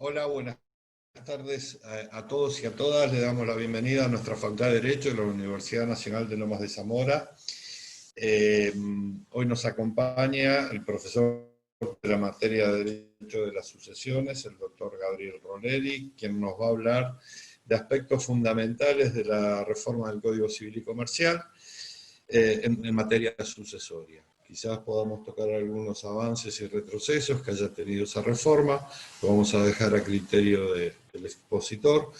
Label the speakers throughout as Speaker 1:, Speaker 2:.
Speaker 1: Hola, buenas tardes a todos y a todas. Le damos la bienvenida a nuestra Facultad de Derecho de la Universidad Nacional de Lomas de Zamora. Hoy nos acompaña el profesor de la materia de Derecho de las Sucesiones, el doctor Gabriel Roleri, quien nos va a hablar de aspectos fundamentales de la reforma del Código Civil y Comercial en materia sucesoria. Quizás podamos tocar algunos avances y retrocesos que haya tenido esa reforma, lo vamos a dejar a criterio del expositor.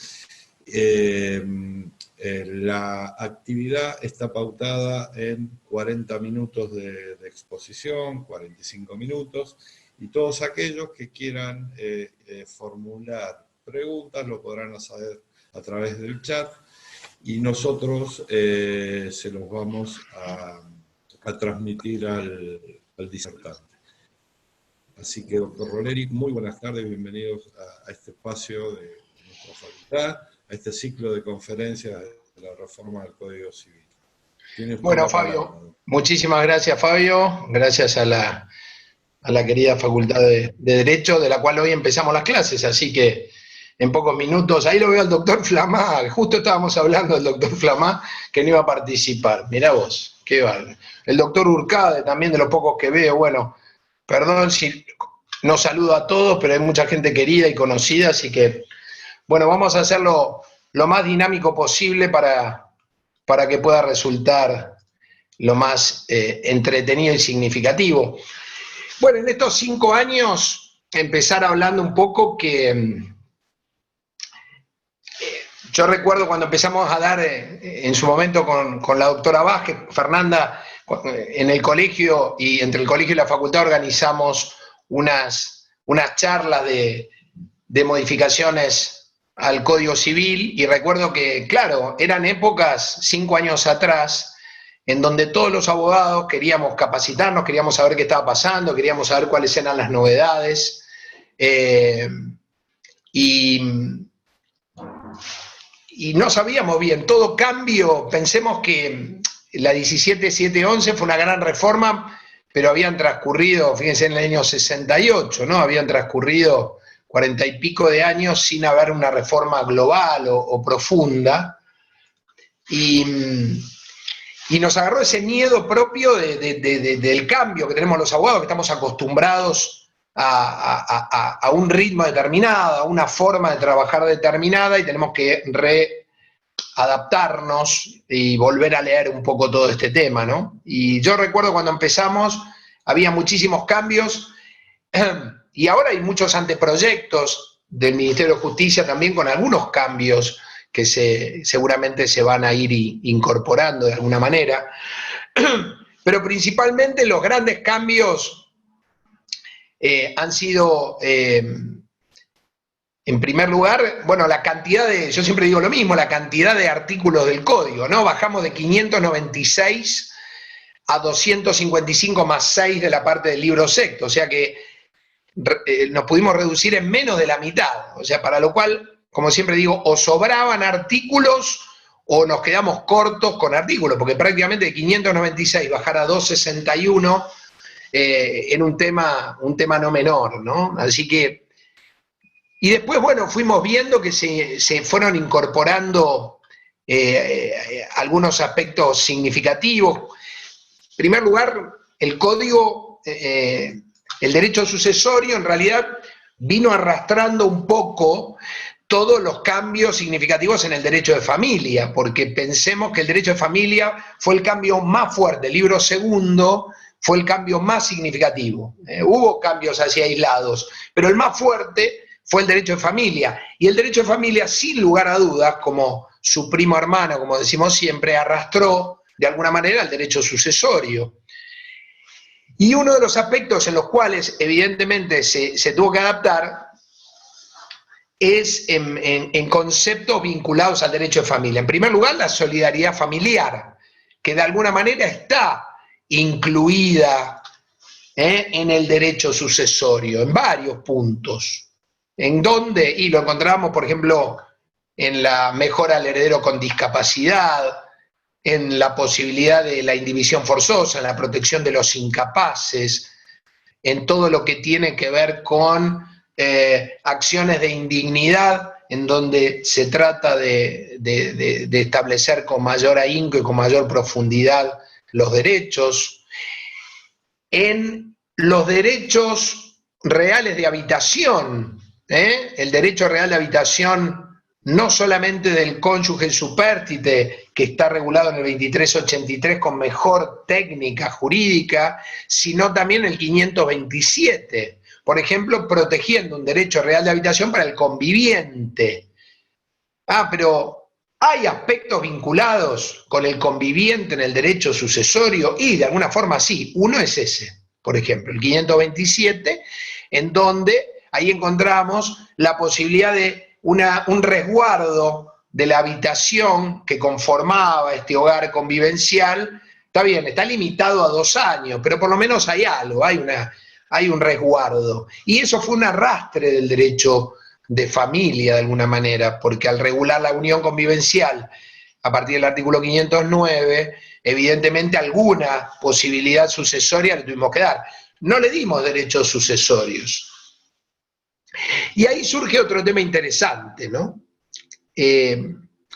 Speaker 1: La actividad está pautada en 40 minutos de exposición, 45 minutos, y todos aquellos que quieran formular preguntas lo podrán hacer a través del chat, y nosotros se los vamos a transmitir al disertante. Así que, doctor Roleri, muy buenas tardes, bienvenidos a este espacio de nuestra facultad, a este ciclo de conferencias de la reforma del Código Civil.
Speaker 2: Bueno, Fabio, muchísimas gracias, Fabio, gracias a la querida Facultad de Derecho, de la cual hoy empezamos las clases, así que en pocos minutos, ahí lo veo al doctor Flamá, justo estábamos hablando del doctor Flamá, que no iba a participar, mirá vos, qué vale. El doctor Urcade, también de los pocos que veo, bueno, perdón si no saludo a todos, pero hay mucha gente querida y conocida, así que, bueno, vamos a hacerlo lo más dinámico posible para que pueda resultar lo más entretenido y significativo. Bueno, en estos 5 años, empezar hablando un poco que yo recuerdo cuando empezamos a dar en su momento con la doctora Vázquez, Fernanda, en el colegio y entre el colegio y la facultad organizamos unas charlas de modificaciones al Código Civil, y recuerdo que, claro, eran épocas 5 años atrás en donde todos los abogados queríamos capacitarnos, queríamos saber qué estaba pasando, queríamos saber cuáles eran las novedades, y no sabíamos bien, todo cambio. Pensemos que la 17.711 fue una gran reforma, pero habían transcurrido, fíjense, en el año 68, ¿no? Habían transcurrido 40 y pico de años sin haber una reforma global o profunda, y nos agarró ese miedo propio del cambio que tenemos los abogados, que estamos acostumbrados a un ritmo determinado, a una forma de trabajar determinada, y tenemos que readaptarnos y volver a leer un poco todo este tema, ¿no? Y yo recuerdo cuando empezamos, había muchísimos cambios, y ahora hay muchos anteproyectos del Ministerio de Justicia también con algunos cambios que seguramente se van a ir incorporando de alguna manera, pero principalmente los grandes cambios han sido, en primer lugar, bueno, la cantidad yo siempre digo lo mismo, la cantidad de artículos del código, ¿no? Bajamos de 596 a 255 más 6 de la parte del libro sexto, o sea que nos pudimos reducir en menos de la mitad, o sea, para lo cual, como siempre digo, o sobraban artículos o nos quedamos cortos con artículos, porque prácticamente de 596 bajar a 261 en un tema no menor, ¿no? Así que, y después, bueno, fuimos viendo que se fueron incorporando algunos aspectos significativos. En primer lugar, el código, el derecho sucesorio en realidad vino arrastrando un poco todos los cambios significativos en el derecho de familia, porque pensemos que el derecho de familia fue el cambio más fuerte, el libro segundo fue el cambio más significativo. Hubo cambios así aislados, pero el más fuerte fue el derecho de familia, y el derecho de familia, sin lugar a dudas, como su primo hermano, como decimos siempre, arrastró de alguna manera el derecho sucesorio. Y uno de los aspectos en los cuales evidentemente se tuvo que adaptar es en conceptos vinculados al derecho de familia. En primer lugar, la solidaridad familiar, que de alguna manera está incluida en el derecho sucesorio, en varios puntos. En donde, y lo encontramos, por ejemplo, en la mejora al heredero con discapacidad, en la posibilidad de la indivisión forzosa, en la protección de los incapaces, en todo lo que tiene que ver con acciones de indignidad, en donde se trata de establecer con mayor ahínco y con mayor profundidad los derechos. En los derechos reales de habitación, el derecho real de habitación no solamente del cónyuge supérstite, que está regulado en el 2383 con mejor técnica jurídica, sino también el 527, por ejemplo, protegiendo un derecho real de habitación para el conviviente. Pero hay aspectos vinculados con el conviviente en el derecho sucesorio, y de alguna forma sí, uno es ese, por ejemplo, el 527, en donde ahí encontramos la posibilidad de un resguardo de la habitación que conformaba este hogar convivencial. Está bien, está limitado a 2 años, pero por lo menos hay algo, hay un resguardo. Y eso fue un arrastre del derecho de familia, de alguna manera, porque al regular la unión convivencial a partir del artículo 509, evidentemente alguna posibilidad sucesoria le tuvimos que dar. No le dimos derechos sucesorios. Y ahí surge otro tema interesante, ¿no?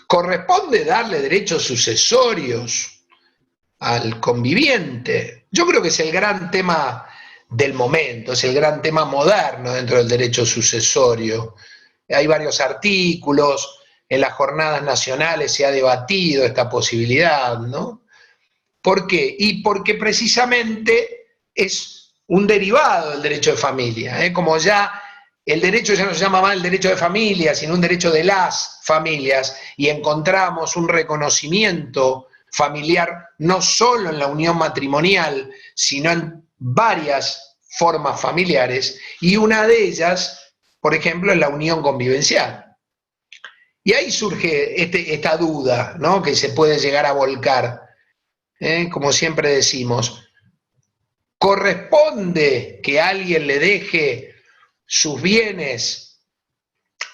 Speaker 2: ¿Corresponde darle derechos sucesorios al conviviente? Yo creo que es el gran tema del momento, es el gran tema moderno dentro del derecho sucesorio. Hay varios artículos, en las jornadas nacionales se ha debatido esta posibilidad, ¿no? ¿Por qué? Y porque precisamente es un derivado del derecho de familia, como ya el derecho ya no se llama más el derecho de familia, sino un derecho de las familias, y encontramos un reconocimiento familiar no solo en la unión matrimonial, sino en varias formas familiares, y una de ellas, por ejemplo, es la unión convivencial. Y ahí surge esta duda, ¿no?, que se puede llegar a volcar, como siempre decimos, ¿corresponde que alguien le deje sus bienes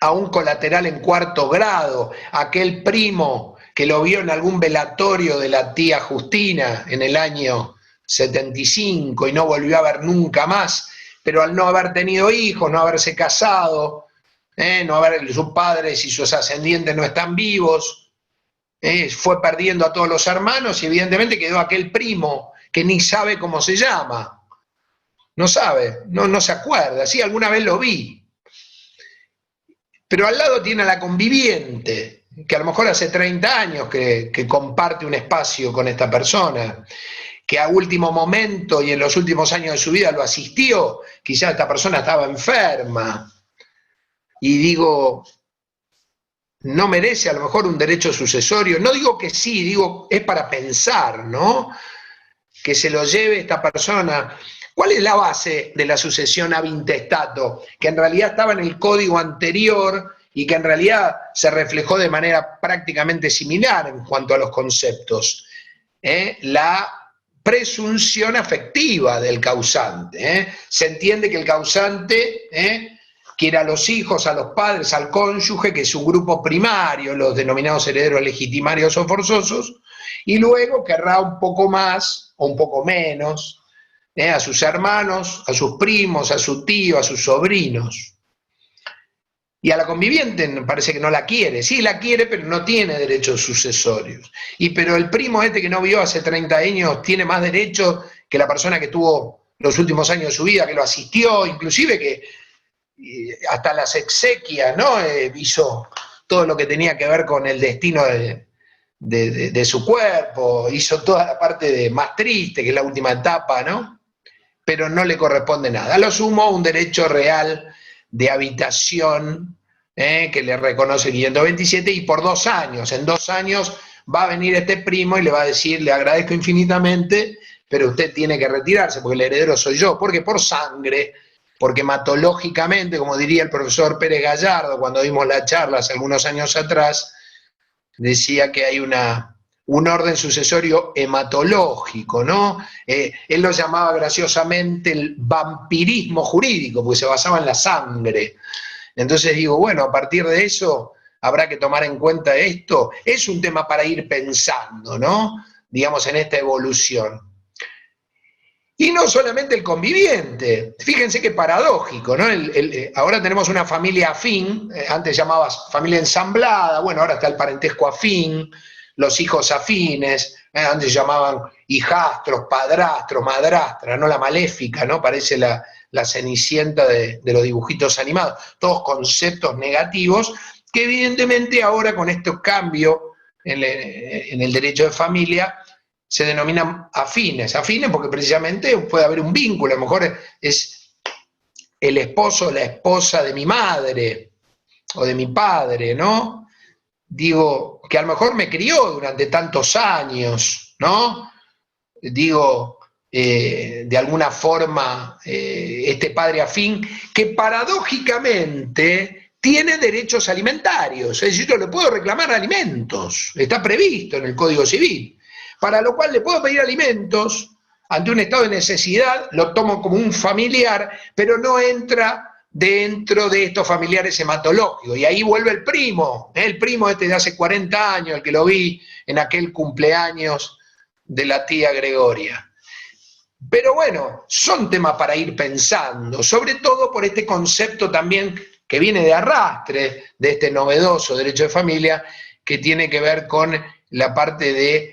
Speaker 2: a un colateral en 4º grado, aquel primo que lo vio en algún velatorio de la tía Justina en el año 75 y no volvió a ver nunca más, pero al no haber tenido hijos, no haberse casado, sus padres y sus ascendientes no están vivos, fue perdiendo a todos los hermanos y evidentemente quedó aquel primo que ni sabe cómo se llama? No sabe, no se acuerda, sí, alguna vez lo vi. Pero al lado tiene a la conviviente, que a lo mejor hace 30 años que comparte un espacio con esta persona, que a último momento y en los últimos años de su vida lo asistió, quizás esta persona estaba enferma. Y digo, ¿no merece a lo mejor un derecho sucesorio? No digo que sí, digo, es para pensar, ¿no? Que se lo lleve esta persona. ¿Cuál es la base de la sucesión ab intestato? Que en realidad estaba en el código anterior y que en realidad se reflejó de manera prácticamente similar en cuanto a los conceptos. La presunción afectiva del causante. Se entiende que el causante quiere a los hijos, a los padres, al cónyuge, que es un grupo primario, los denominados herederos legitimarios o forzosos, y luego querrá un poco más o un poco menos a sus hermanos, a sus primos, a su tío, a sus sobrinos. Y a la conviviente parece que no la quiere. Sí la quiere, pero no tiene derechos sucesorios. Pero el primo que no vio hace 30 años tiene más derechos que la persona que tuvo los últimos años de su vida, que lo asistió, inclusive que hasta las exequias, ¿no? Hizo todo lo que tenía que ver con el destino de su cuerpo, hizo toda la parte más triste, que es la última etapa, ¿no? Pero no le corresponde nada. A lo sumo, un derecho real de habitación que le reconoce el 527 y por 2 años. En 2 años va a venir este primo y le va a decir, le agradezco infinitamente, pero usted tiene que retirarse porque el heredero soy yo. Porque por sangre, porque hematológicamente, como diría el profesor Pérez Gallardo cuando dimos la charla hace algunos años atrás, decía que hay un orden sucesorio hematológico, ¿no? Él lo llamaba graciosamente el vampirismo jurídico, porque se basaba en la sangre. Entonces digo, bueno, a partir de eso habrá que tomar en cuenta esto. Es un tema para ir pensando, ¿no? Digamos, en esta evolución. Y no solamente el conviviente, fíjense qué paradójico, ¿no? Ahora tenemos una familia afín, antes llamabas familia ensamblada, bueno, ahora está el parentesco afín, los hijos afines, antes llamaban hijastros, padrastros, madrastras, ¿no? La maléfica, ¿no? Parece la cenicienta de los dibujitos animados, todos conceptos negativos que evidentemente ahora con estos cambios en el derecho de familia se denominan afines porque precisamente puede haber un vínculo, a lo mejor es el esposo o la esposa de mi madre o de mi padre, ¿no? Digo, que a lo mejor me crió durante tantos años, ¿no? Digo, de alguna forma, este padre afín, que paradójicamente tiene derechos alimentarios, es decir, yo le puedo reclamar alimentos, está previsto en el Código Civil, para lo cual le puedo pedir alimentos ante un estado de necesidad, lo tomo como un familiar, pero no entra dentro de estos familiares hematológicos. Y ahí vuelve el primo este de hace 40 años, el que lo vi en aquel cumpleaños de la tía Gregoria. Pero bueno, son temas para ir pensando, sobre todo por este concepto también que viene de arrastre de este novedoso derecho de familia, que tiene que ver con la parte de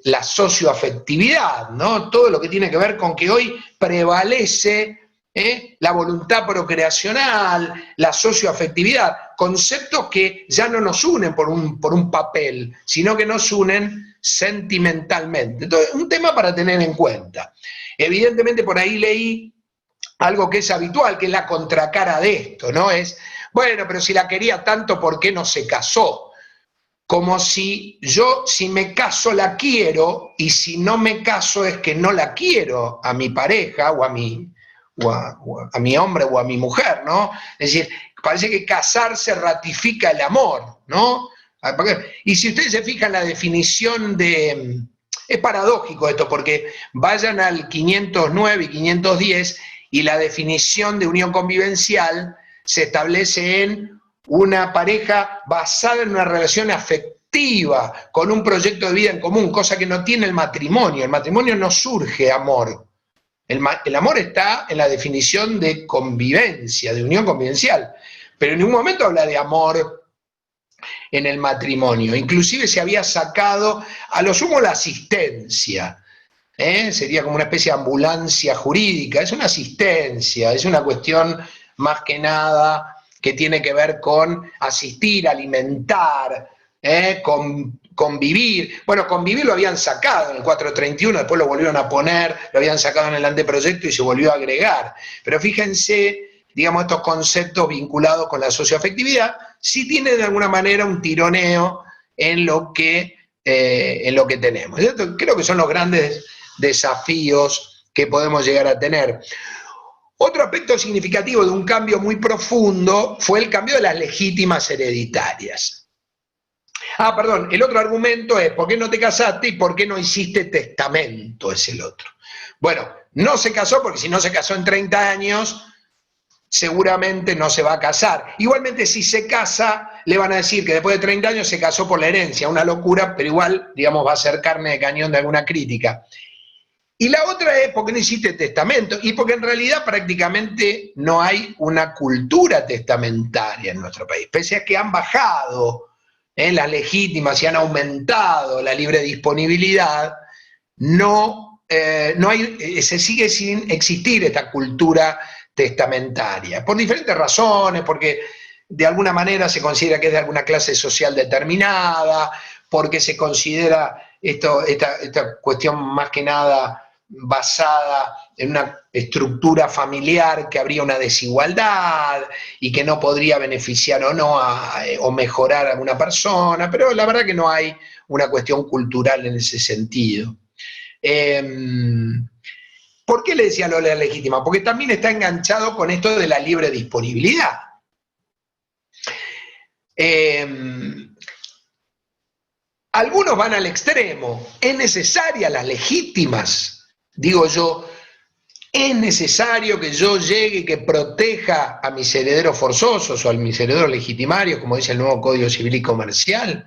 Speaker 2: la socioafectividad, ¿no? Todo lo que tiene que ver con que hoy prevalece la voluntad procreacional, la socioafectividad, conceptos que ya no nos unen por un papel, sino que nos unen sentimentalmente. Entonces, un tema para tener en cuenta. Evidentemente por ahí leí algo que es habitual, que es la contracara de esto, ¿no? Es, bueno, pero si la quería tanto, ¿por qué no se casó? Como si yo, si me caso, la quiero, y si no me caso es que no la quiero a mi pareja o a mi hombre o a mi mujer, ¿no? Es decir, parece que casarse ratifica el amor, ¿no? Y si ustedes se fijan la definición de... Es paradójico esto, porque vayan al 509 y 510 y la definición de unión convivencial se establece en una pareja basada en una relación afectiva, con un proyecto de vida en común, cosa que no tiene el matrimonio. El matrimonio no surge amor. El amor está en la definición de convivencia, de unión convivencial, pero en ningún momento habla de amor en el matrimonio. Inclusive se había sacado a lo sumo la asistencia. Sería como una especie de ambulancia jurídica. Es una asistencia, es una cuestión más que nada que tiene que ver con asistir, alimentar, convivir. Bueno, convivir lo habían sacado en el 431, después lo volvieron a poner, lo habían sacado en el anteproyecto y se volvió a agregar. Pero fíjense, digamos, estos conceptos vinculados con la socioafectividad, sí tienen de alguna manera un tironeo en lo que tenemos. Esto creo que son los grandes desafíos que podemos llegar a tener. Otro aspecto significativo de un cambio muy profundo fue el cambio de las legítimas hereditarias. Perdón, el otro argumento es ¿por qué no te casaste y por qué no hiciste testamento? Es el otro. Bueno, no se casó porque si no se casó en 30 años, seguramente no se va a casar. Igualmente si se casa, le van a decir que después de 30 años se casó por la herencia, una locura, pero igual, digamos, va a ser carne de cañón de alguna crítica. Y la otra es ¿por qué no hiciste testamento? Y porque en realidad prácticamente no hay una cultura testamentaria en nuestro país. Pese a que han bajado las legítimas y han aumentado la libre disponibilidad, se sigue sin existir esta cultura testamentaria. Por diferentes razones, porque de alguna manera se considera que es de alguna clase social determinada, porque se considera esta cuestión más que nada basada en una estructura familiar que habría una desigualdad y que no podría beneficiar o no o mejorar a una persona, pero la verdad que no hay una cuestión cultural en ese sentido. ¿Por qué le decía lo de la legítima? Porque también está enganchado con esto de la libre disponibilidad. Algunos van al extremo. ¿Es necesaria las legítimas? Digo yo, ¿es necesario que yo llegue y que proteja a mis herederos forzosos o a mis herederos legitimarios, como dice el nuevo Código Civil y Comercial?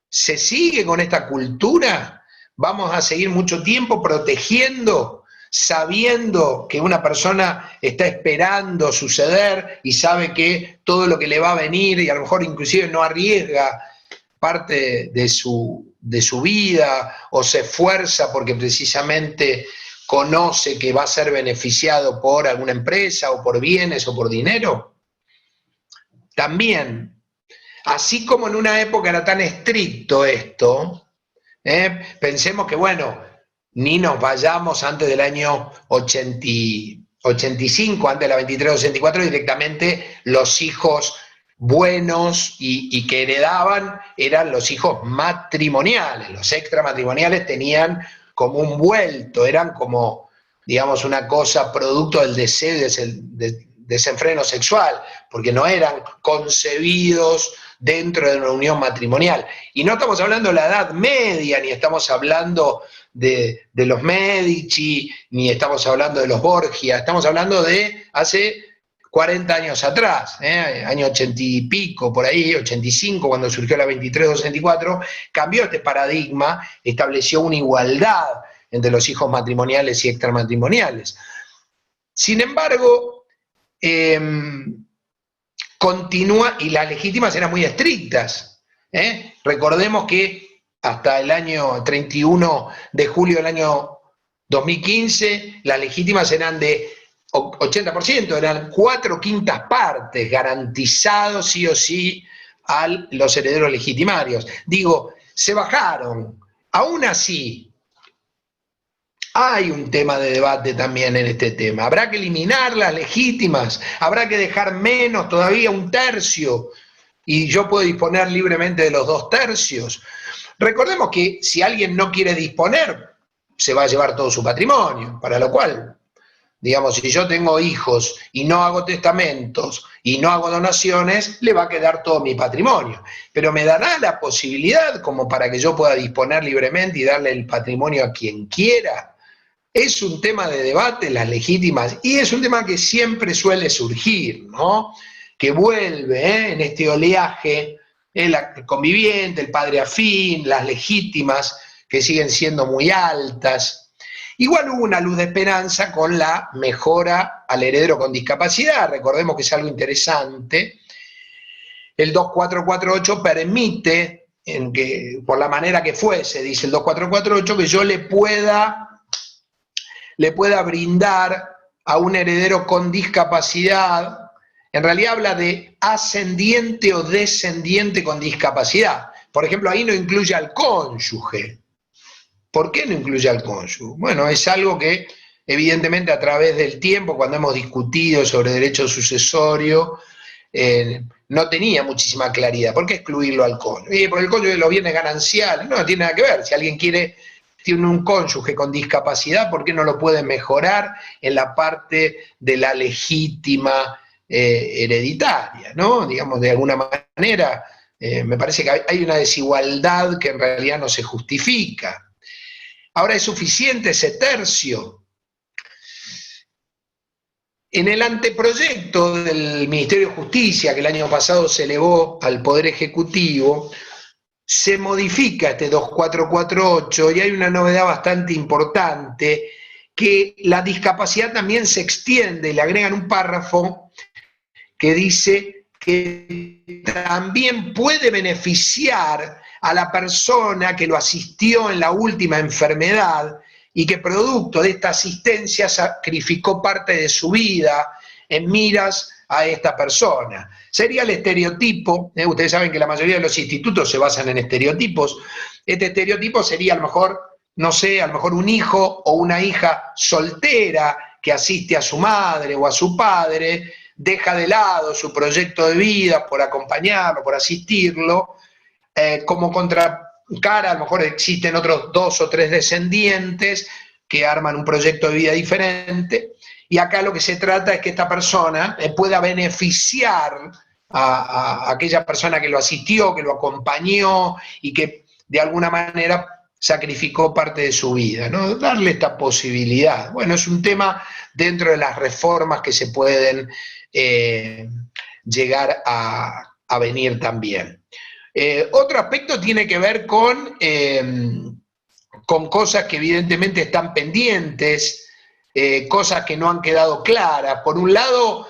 Speaker 2: ¿Se sigue con esta cultura? ¿Vamos a seguir mucho tiempo protegiendo sabiendo que una persona está esperando suceder y sabe que todo lo que le va a venir, y a lo mejor inclusive no arriesga parte de su vida o se esfuerza porque precisamente conoce que va a ser beneficiado por alguna empresa o por bienes o por dinero? También, así como en una época era tan estricto esto, pensemos que, bueno, ni nos vayamos antes del año 85, antes de la 23-84, directamente los hijos buenos y que heredaban eran los hijos matrimoniales. Los extramatrimoniales tenían como un vuelto, eran como, digamos, una cosa producto del deseo y desenfreno sexual, porque no eran concebidos dentro de una unión matrimonial. Y no estamos hablando de la Edad Media, ni estamos hablando de los Medici, ni estamos hablando de los Borgia, estamos hablando de hace 40 años atrás, año 80 y pico, por ahí, 85, cuando surgió la 23-24, cambió este paradigma, estableció una igualdad entre los hijos matrimoniales y extramatrimoniales. Sin embargo, continúa, y las legítimas eran muy estrictas. Recordemos que hasta el año 31 de julio del año 2015, las legítimas eran de 80%, eran 4/5 partes garantizados sí o sí a los herederos legitimarios. Digo, se bajaron. Aún así, hay un tema de debate también en este tema. ¿Habrá que eliminar las legítimas? ¿Habrá que dejar menos, todavía 1/3? Y yo puedo disponer libremente de los 2/3. Recordemos que si alguien no quiere disponer, se va a llevar todo su patrimonio, para lo cual, digamos, si yo tengo hijos y no hago testamentos y no hago donaciones, le va a quedar todo mi patrimonio. Pero me dará la posibilidad como para que yo pueda disponer libremente y darle el patrimonio a quien quiera. Es un tema de debate, las legítimas, y es un tema que siempre suele surgir, ¿no? Que vuelve en este oleaje, el conviviente, el padre afín, las legítimas, que siguen siendo muy altas. Igual hubo una luz de esperanza con la mejora al heredero con discapacidad. Recordemos que es algo interesante. El 2448 permite, por la manera que fuese, dice el 2448, que yo le pueda brindar a un heredero con discapacidad. En realidad habla de ascendiente o descendiente con discapacidad. Por ejemplo, ahí no incluye al cónyuge. ¿Por qué no incluye al cónyuge? Bueno, es algo que evidentemente a través del tiempo, cuando hemos discutido sobre derecho sucesorio, no tenía muchísima claridad. ¿Por qué excluirlo al cónyuge? Porque el cónyuge de los bienes gananciales, no tiene nada que ver. Si alguien tiene un cónyuge con discapacidad, ¿por qué no lo puede mejorar en la parte de la legítima hereditaria, ¿no? Digamos, de alguna manera, me parece que hay una desigualdad que en realidad no se justifica. Ahora, ¿es suficiente ese tercio? En el anteproyecto del Ministerio de Justicia, que el año pasado se elevó al Poder Ejecutivo, se modifica este 2448 y hay una novedad bastante importante, que la discapacidad también se extiende, le agregan un párrafo que dice que también puede beneficiar a la persona que lo asistió en la última enfermedad y que producto de esta asistencia sacrificó parte de su vida en miras a esta persona. Sería el estereotipo, ustedes saben que la mayoría de los institutos se basan en estereotipos. Este estereotipo sería a lo mejor, no sé, a lo mejor un hijo o una hija soltera que asiste a su madre o a su padre, deja de lado su proyecto de vida por acompañarlo, por asistirlo, como contracara, a lo mejor existen otros 2 o 3 descendientes que arman un proyecto de vida diferente, y acá lo que se trata es que esta persona pueda beneficiar a aquella persona que lo asistió, que lo acompañó y que de alguna manera sacrificó parte de su vida, ¿no? Darle esta posibilidad. Bueno, es un tema dentro de las reformas que se pueden llegar a venir también. Otro aspecto tiene que ver con cosas que evidentemente están pendientes cosas que no han quedado claras. Por un lado,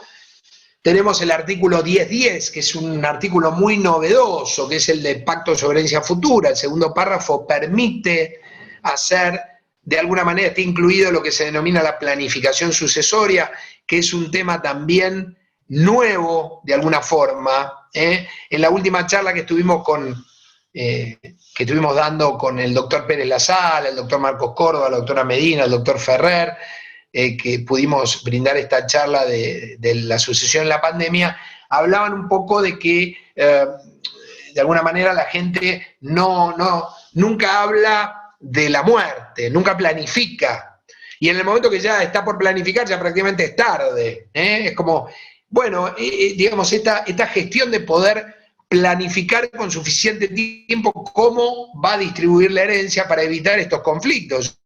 Speaker 2: tenemos el artículo 10.10, que es un artículo muy novedoso, que es el de Pacto sobre Herencia Futura. El segundo párrafo permite hacer, de alguna manera está incluido lo que se denomina la planificación sucesoria, que es un tema también nuevo, de alguna forma. En la última charla que estuvimos dando con el doctor Pérez Lazal, el doctor Marcos Córdoba, la doctora Medina, el doctor Ferrer, que pudimos brindar esta charla de la sucesión en la pandemia, hablaban un poco de que de alguna manera la gente nunca habla de la muerte, nunca planifica. Y en el momento que ya está por planificar, ya prácticamente es tarde. Es como, bueno, digamos, esta gestión de poder planificar con suficiente tiempo cómo va a distribuir la herencia para evitar estos conflictos.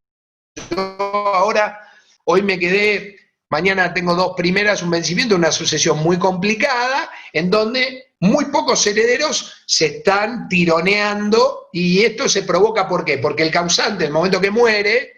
Speaker 2: Yo ahora, hoy me quedé, mañana tengo 2 primeras, un vencimiento, una sucesión muy complicada, en donde muy pocos herederos se están tironeando, y esto se provoca, ¿por qué? Porque el causante, en el momento que muere,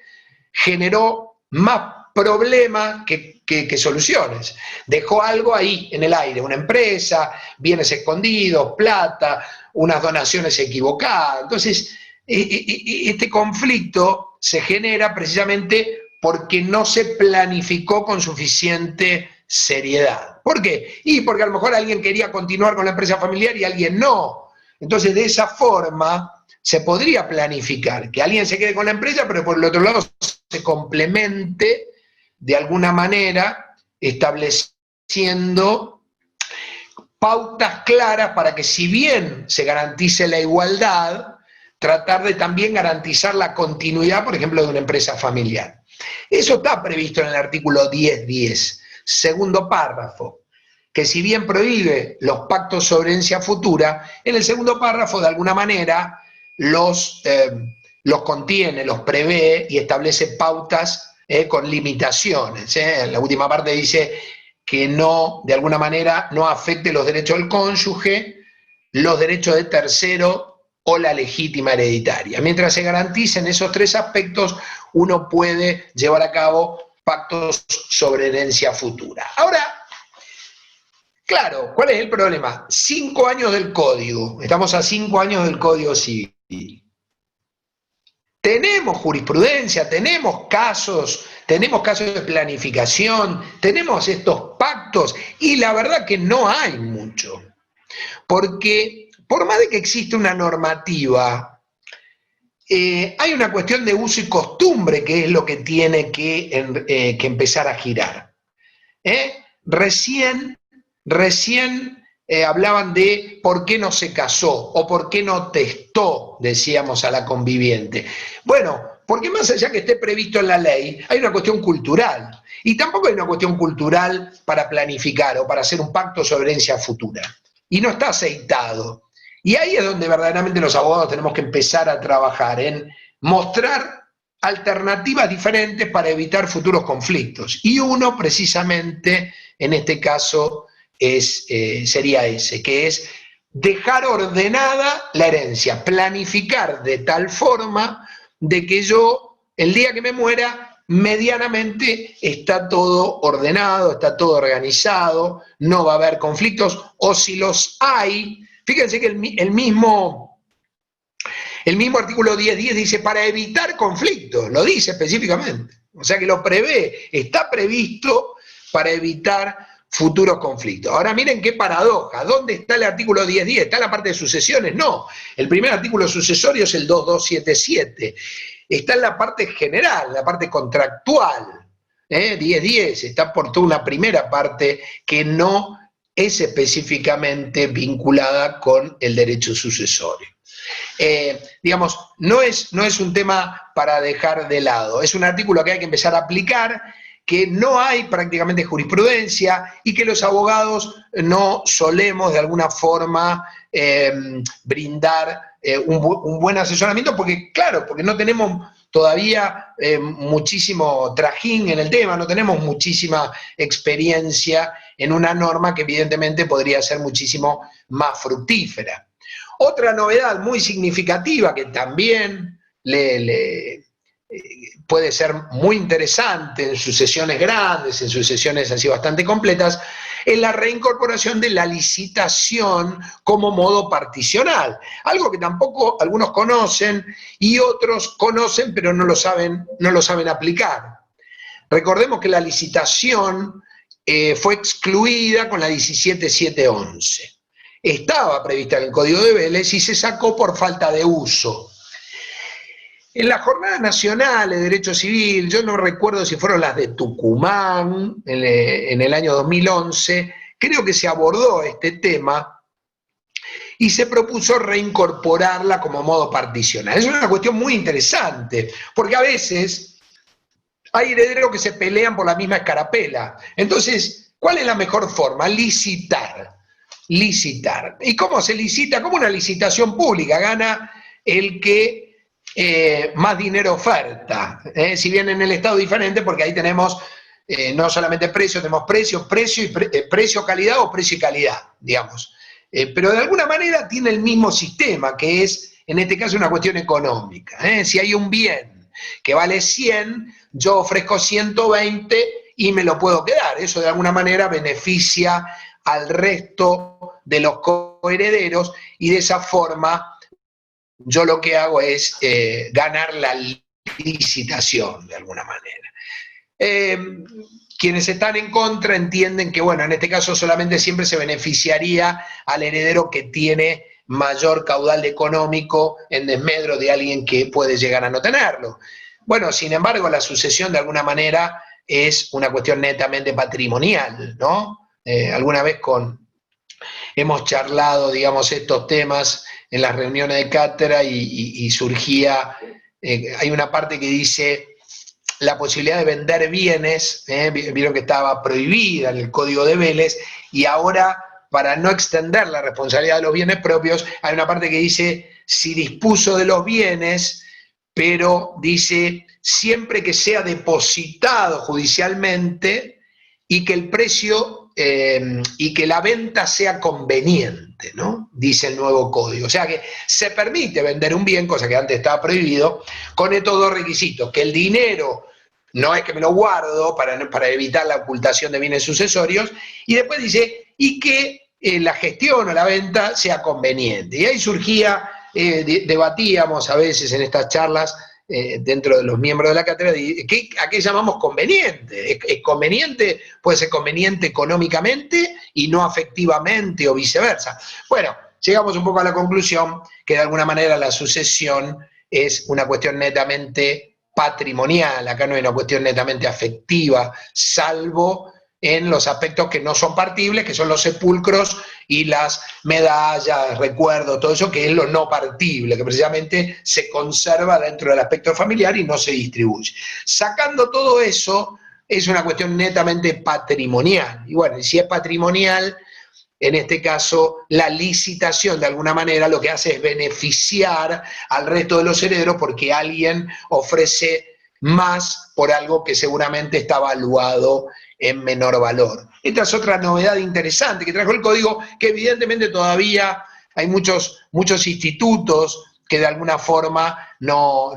Speaker 2: generó más problemas que soluciones. Dejó algo ahí en el aire, una empresa, bienes escondidos, plata, unas donaciones equivocadas. Entonces, este conflicto se genera precisamente porque no se planificó con suficiente seriedad. ¿Por qué? Y porque a lo mejor alguien quería continuar con la empresa familiar y alguien no. Entonces, de esa forma se podría planificar que alguien se quede con la empresa, pero por el otro lado se complemente de alguna manera, estableciendo pautas claras para que, si bien se garantice la igualdad, tratar de también garantizar la continuidad, por ejemplo, de una empresa familiar. Eso está previsto en el artículo 10.10, segundo párrafo, que si bien prohíbe los pactos sobre herencia futura, en el segundo párrafo, de alguna manera, los contiene, los prevé y establece pautas con limitaciones. En la última parte dice que no, de alguna manera, no afecte los derechos del cónyuge, los derechos de tercero o la legítima hereditaria. Mientras se garanticen esos 3 aspectos, uno puede llevar a cabo pactos sobre herencia futura. Ahora, claro, ¿cuál es el problema? 5 años del Código, estamos a 5 años del Código Civil. Tenemos jurisprudencia, tenemos casos de planificación, tenemos estos pactos, y la verdad que no hay mucho. Porque por más de que existe una normativa, hay una cuestión de uso y costumbre que es lo que tiene que empezar a girar. Recién hablaban de por qué no se casó o por qué no testó, decíamos, a la conviviente. Bueno, porque más allá que esté previsto en la ley, hay una cuestión cultural. Y tampoco hay una cuestión cultural para planificar o para hacer un pacto sobre herencia futura. Y no está aceitado. Y ahí es donde verdaderamente los abogados tenemos que empezar a trabajar, en mostrar alternativas diferentes para evitar futuros conflictos. Y uno, precisamente, en este caso, sería ese, que es dejar ordenada la herencia, planificar de tal forma de que yo, el día que me muera, medianamente está todo ordenado, está todo organizado, no va a haber conflictos, o si los hay, fíjense que el mismo artículo 10.10 dice para evitar conflictos, lo dice específicamente, o sea que lo prevé, está previsto para evitar futuros conflictos. Ahora miren qué paradoja, ¿dónde está el artículo 10.10? ¿Está en la parte de sucesiones? No, el primer artículo sucesorio es el 2277, está en la parte general, la parte contractual, 10.10, está por toda una primera parte que no es específicamente vinculada con el derecho sucesorio. Digamos, no es un tema para dejar de lado, es un artículo que hay que empezar a aplicar, que no hay prácticamente jurisprudencia y que los abogados no solemos de alguna forma brindar un buen asesoramiento, porque claro, porque no tenemos todavía muchísimo trajín en el tema, no tenemos muchísima experiencia en una norma que evidentemente podría ser muchísimo más fructífera. Otra novedad muy significativa que también le puede ser muy interesante en sucesiones grandes, en sucesiones así bastante completas, es la reincorporación de la licitación como modo particional. Algo que tampoco algunos conocen y otros conocen pero no lo saben aplicar. Recordemos que la licitación fue excluida con la 17711. Estaba prevista en el Código de Vélez y se sacó por falta de uso. En las jornadas nacionales de derecho civil, yo no recuerdo si fueron las de Tucumán en el año 2011, creo que se abordó este tema y se propuso reincorporarla como modo particional. Es una cuestión muy interesante, porque a veces hay herederos que se pelean por la misma escarapela. Entonces, ¿cuál es la mejor forma? Licitar. ¿Y cómo se licita? Como una licitación pública, gana el que más dinero oferta. Si bien en el Estado es diferente, porque ahí tenemos no solamente precio, tenemos precio, calidad o precio y calidad, digamos. Pero de alguna manera tiene el mismo sistema, que es, en este caso, una cuestión económica. Si hay un bien que vale 100, yo ofrezco 120 y me lo puedo quedar. Eso de alguna manera beneficia al resto de los coherederos y de esa forma yo lo que hago es ganar la licitación de alguna manera. Quienes están en contra entienden que, bueno, en este caso solamente siempre se beneficiaría al heredero que tiene mayor caudal económico en desmedro de alguien que puede llegar a no tenerlo. Bueno, sin embargo, la sucesión de alguna manera es una cuestión netamente patrimonial, ¿no? Alguna vez hemos charlado, digamos, estos temas en las reuniones de cátedra y surgía, hay una parte que dice la posibilidad de vender bienes, vieron que estaba prohibida en el Código de Vélez, y ahora, para no extender la responsabilidad de los bienes propios, hay una parte que dice si dispuso de los bienes, pero dice siempre que sea depositado judicialmente y que el precio y que la venta sea conveniente, ¿no? Dice el nuevo código. O sea que se permite vender un bien, cosa que antes estaba prohibido, con estos dos requisitos, que el dinero no es que me lo guardo para evitar la ocultación de bienes sucesorios, y después dice, y que la gestión o la venta sea conveniente. Y ahí surgía, debatíamos a veces en estas charlas, dentro de los miembros de la cátedra, ¿a qué llamamos conveniente? ¿Es conveniente? Puede ser conveniente económicamente y no afectivamente o viceversa. Bueno, llegamos un poco a la conclusión que de alguna manera la sucesión es una cuestión netamente patrimonial, acá no hay una cuestión netamente afectiva, salvo en los aspectos que no son partibles, que son los sepulcros y las medallas, recuerdos, todo eso que es lo no partible, que precisamente se conserva dentro del aspecto familiar y no se distribuye. Sacando todo eso, es una cuestión netamente patrimonial. Y bueno, y si es patrimonial, en este caso, la licitación de alguna manera lo que hace es beneficiar al resto de los herederos porque alguien ofrece más por algo que seguramente está valuado en menor valor. Esta es otra novedad interesante que trajo el código, que evidentemente todavía hay muchos institutos que de alguna forma no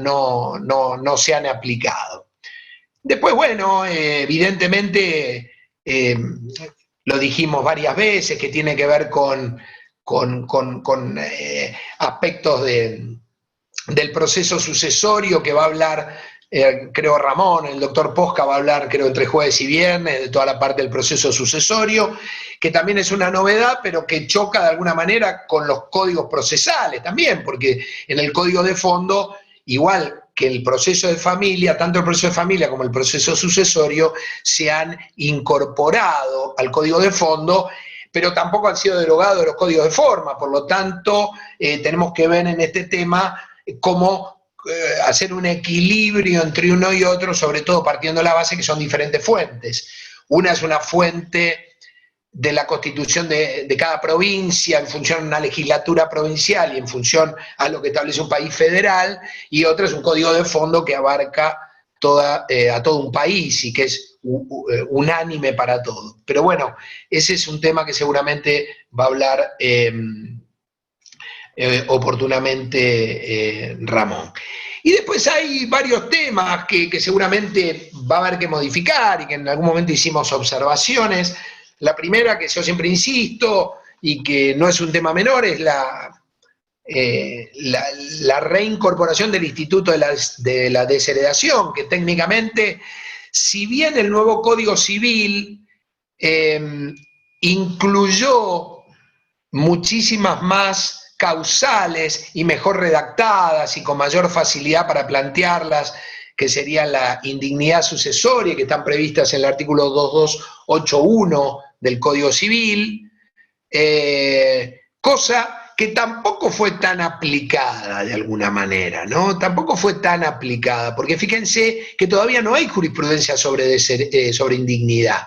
Speaker 2: se han aplicado. Después, bueno, evidentemente, lo dijimos varias veces, que tiene que ver con aspectos del proceso sucesorio que va a hablar, creo Ramón, el doctor Posca va a hablar, creo, entre jueves y viernes, de toda la parte del proceso sucesorio, que también es una novedad, pero que choca de alguna manera con los códigos procesales también, porque en el código de fondo, igual que el proceso de familia, tanto el proceso de familia como el proceso sucesorio, se han incorporado al código de fondo, pero tampoco han sido derogados los códigos de forma, por lo tanto, tenemos que ver en este tema cómo hacer un equilibrio entre uno y otro, sobre todo partiendo de la base que son diferentes fuentes. Una es una fuente de la constitución de cada provincia en función a una legislatura provincial y en función a lo que establece un país federal, y otra es un código de fondo que abarca a todo un país y que es unánime para todo. Pero bueno, ese es un tema que seguramente va a hablar oportunamente Ramón. Y después hay varios temas que seguramente va a haber que modificar y que en algún momento hicimos observaciones. La primera, que yo siempre insisto, y que no es un tema menor, es la reincorporación del Instituto de la Desheredación, que técnicamente, si bien el nuevo Código Civil incluyó muchísimas más causales y mejor redactadas y con mayor facilidad para plantearlas, que serían la indignidad sucesoria, que están previstas en el artículo 2281 del Código Civil, cosa que tampoco fue tan aplicada de alguna manera, ¿no? Tampoco fue tan aplicada, porque fíjense que todavía no hay jurisprudencia sobre indignidad.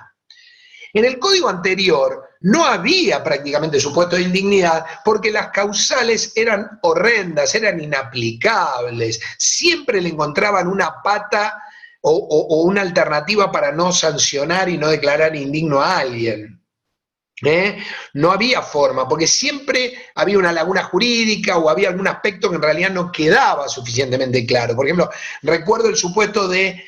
Speaker 2: En el código anterior no había prácticamente supuesto de indignidad porque las causales eran horrendas, eran inaplicables, siempre le encontraban una pata o una alternativa para no sancionar y no declarar indigno a alguien. No había forma, porque siempre había una laguna jurídica o había algún aspecto que en realidad no quedaba suficientemente claro. Por ejemplo, recuerdo el supuesto de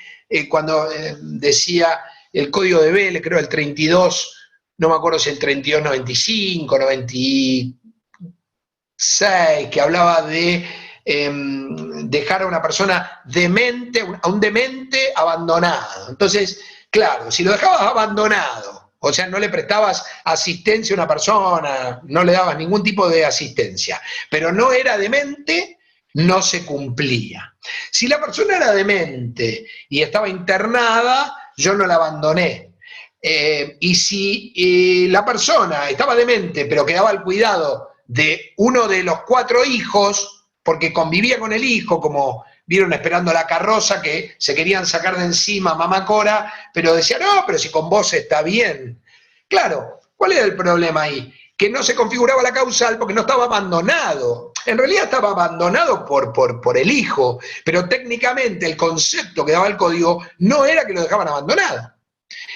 Speaker 2: cuando decía el Código de Vélez, creo el 32, no me acuerdo si el 32, 95, 96, que hablaba de dejar a una persona demente, a un demente abandonado. Entonces, claro, si lo dejabas abandonado, o sea, no le prestabas asistencia a una persona, no le dabas ningún tipo de asistencia, pero no era demente, no se cumplía. Si la persona era demente y estaba internada, yo no la abandoné. Y si la persona estaba demente, pero quedaba al cuidado de uno de los 4 hijos, porque convivía con el hijo, como vieron Esperando la carroza, que se querían sacar de encima mamá Cora, pero decía, no, pero si con vos está bien. Claro, ¿cuál era el problema ahí? Que no se configuraba la causal porque no estaba abandonado. En realidad estaba abandonado por el hijo, pero técnicamente el concepto que daba el código no era que lo dejaban abandonado.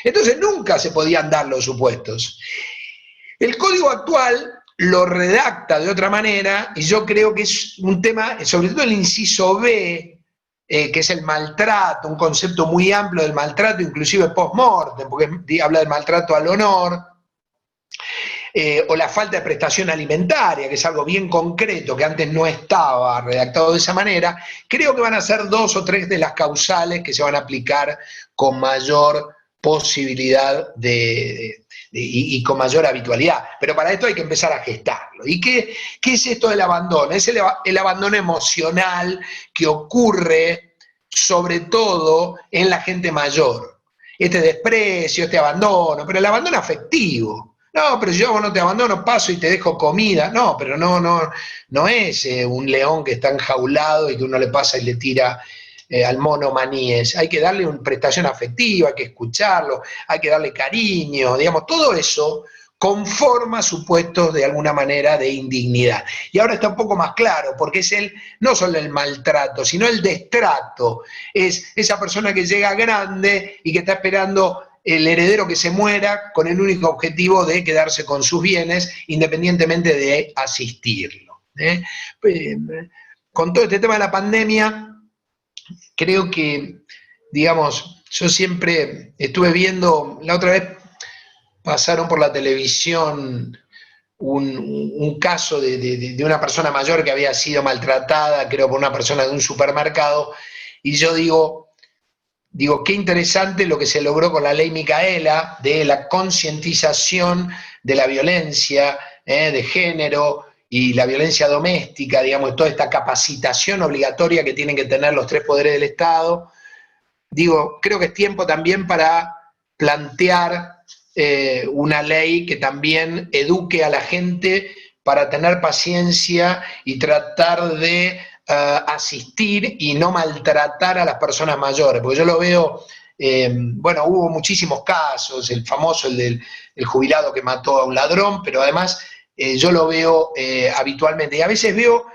Speaker 2: Entonces nunca se podían dar los supuestos. El código actual lo redacta de otra manera, y yo creo que es un tema, sobre todo el inciso B, que es el maltrato, un concepto muy amplio del maltrato, inclusive post-mortem, porque habla del maltrato al honor, o la falta de prestación alimentaria, que es algo bien concreto, que antes no estaba redactado de esa manera. Creo que van a ser 2 o 3 de las causales que se van a aplicar con mayor posibilidad y con mayor habitualidad, pero para esto hay que empezar a gestarlo. ¿Y qué es esto del abandono? Es el abandono emocional que ocurre sobre todo en la gente mayor. Este desprecio, este abandono, pero el abandono afectivo. No, pero si yo no te abandono, paso y te dejo comida. No, pero no es un león que está enjaulado y que uno le pasa y le tira al mono maníes. Hay que darle una prestación afectiva, hay que escucharlo, hay que darle cariño, digamos, todo eso conforma supuestos de alguna manera de indignidad. Y ahora está un poco más claro, porque es no solo el maltrato, sino el destrato. Es esa persona que llega grande y que está esperando el heredero que se muera con el único objetivo de quedarse con sus bienes, independientemente de asistirlo. Con todo este tema de la pandemia, creo que, digamos, yo siempre estuve viendo, la otra vez pasaron por la televisión un caso de una persona mayor que había sido maltratada, creo, por una persona de un supermercado, y yo digo, qué interesante lo que se logró con la ley Micaela, de la concientización de la violencia de género y la violencia doméstica, digamos, toda esta capacitación obligatoria que tienen que tener los 3 poderes del Estado. Digo, creo que es tiempo también para plantear una ley que también eduque a la gente para tener paciencia y tratar de asistir y no maltratar a las personas mayores, porque yo lo veo, bueno, hubo muchísimos casos, el famoso, el jubilado que mató a un ladrón, pero además yo lo veo habitualmente, y a veces veo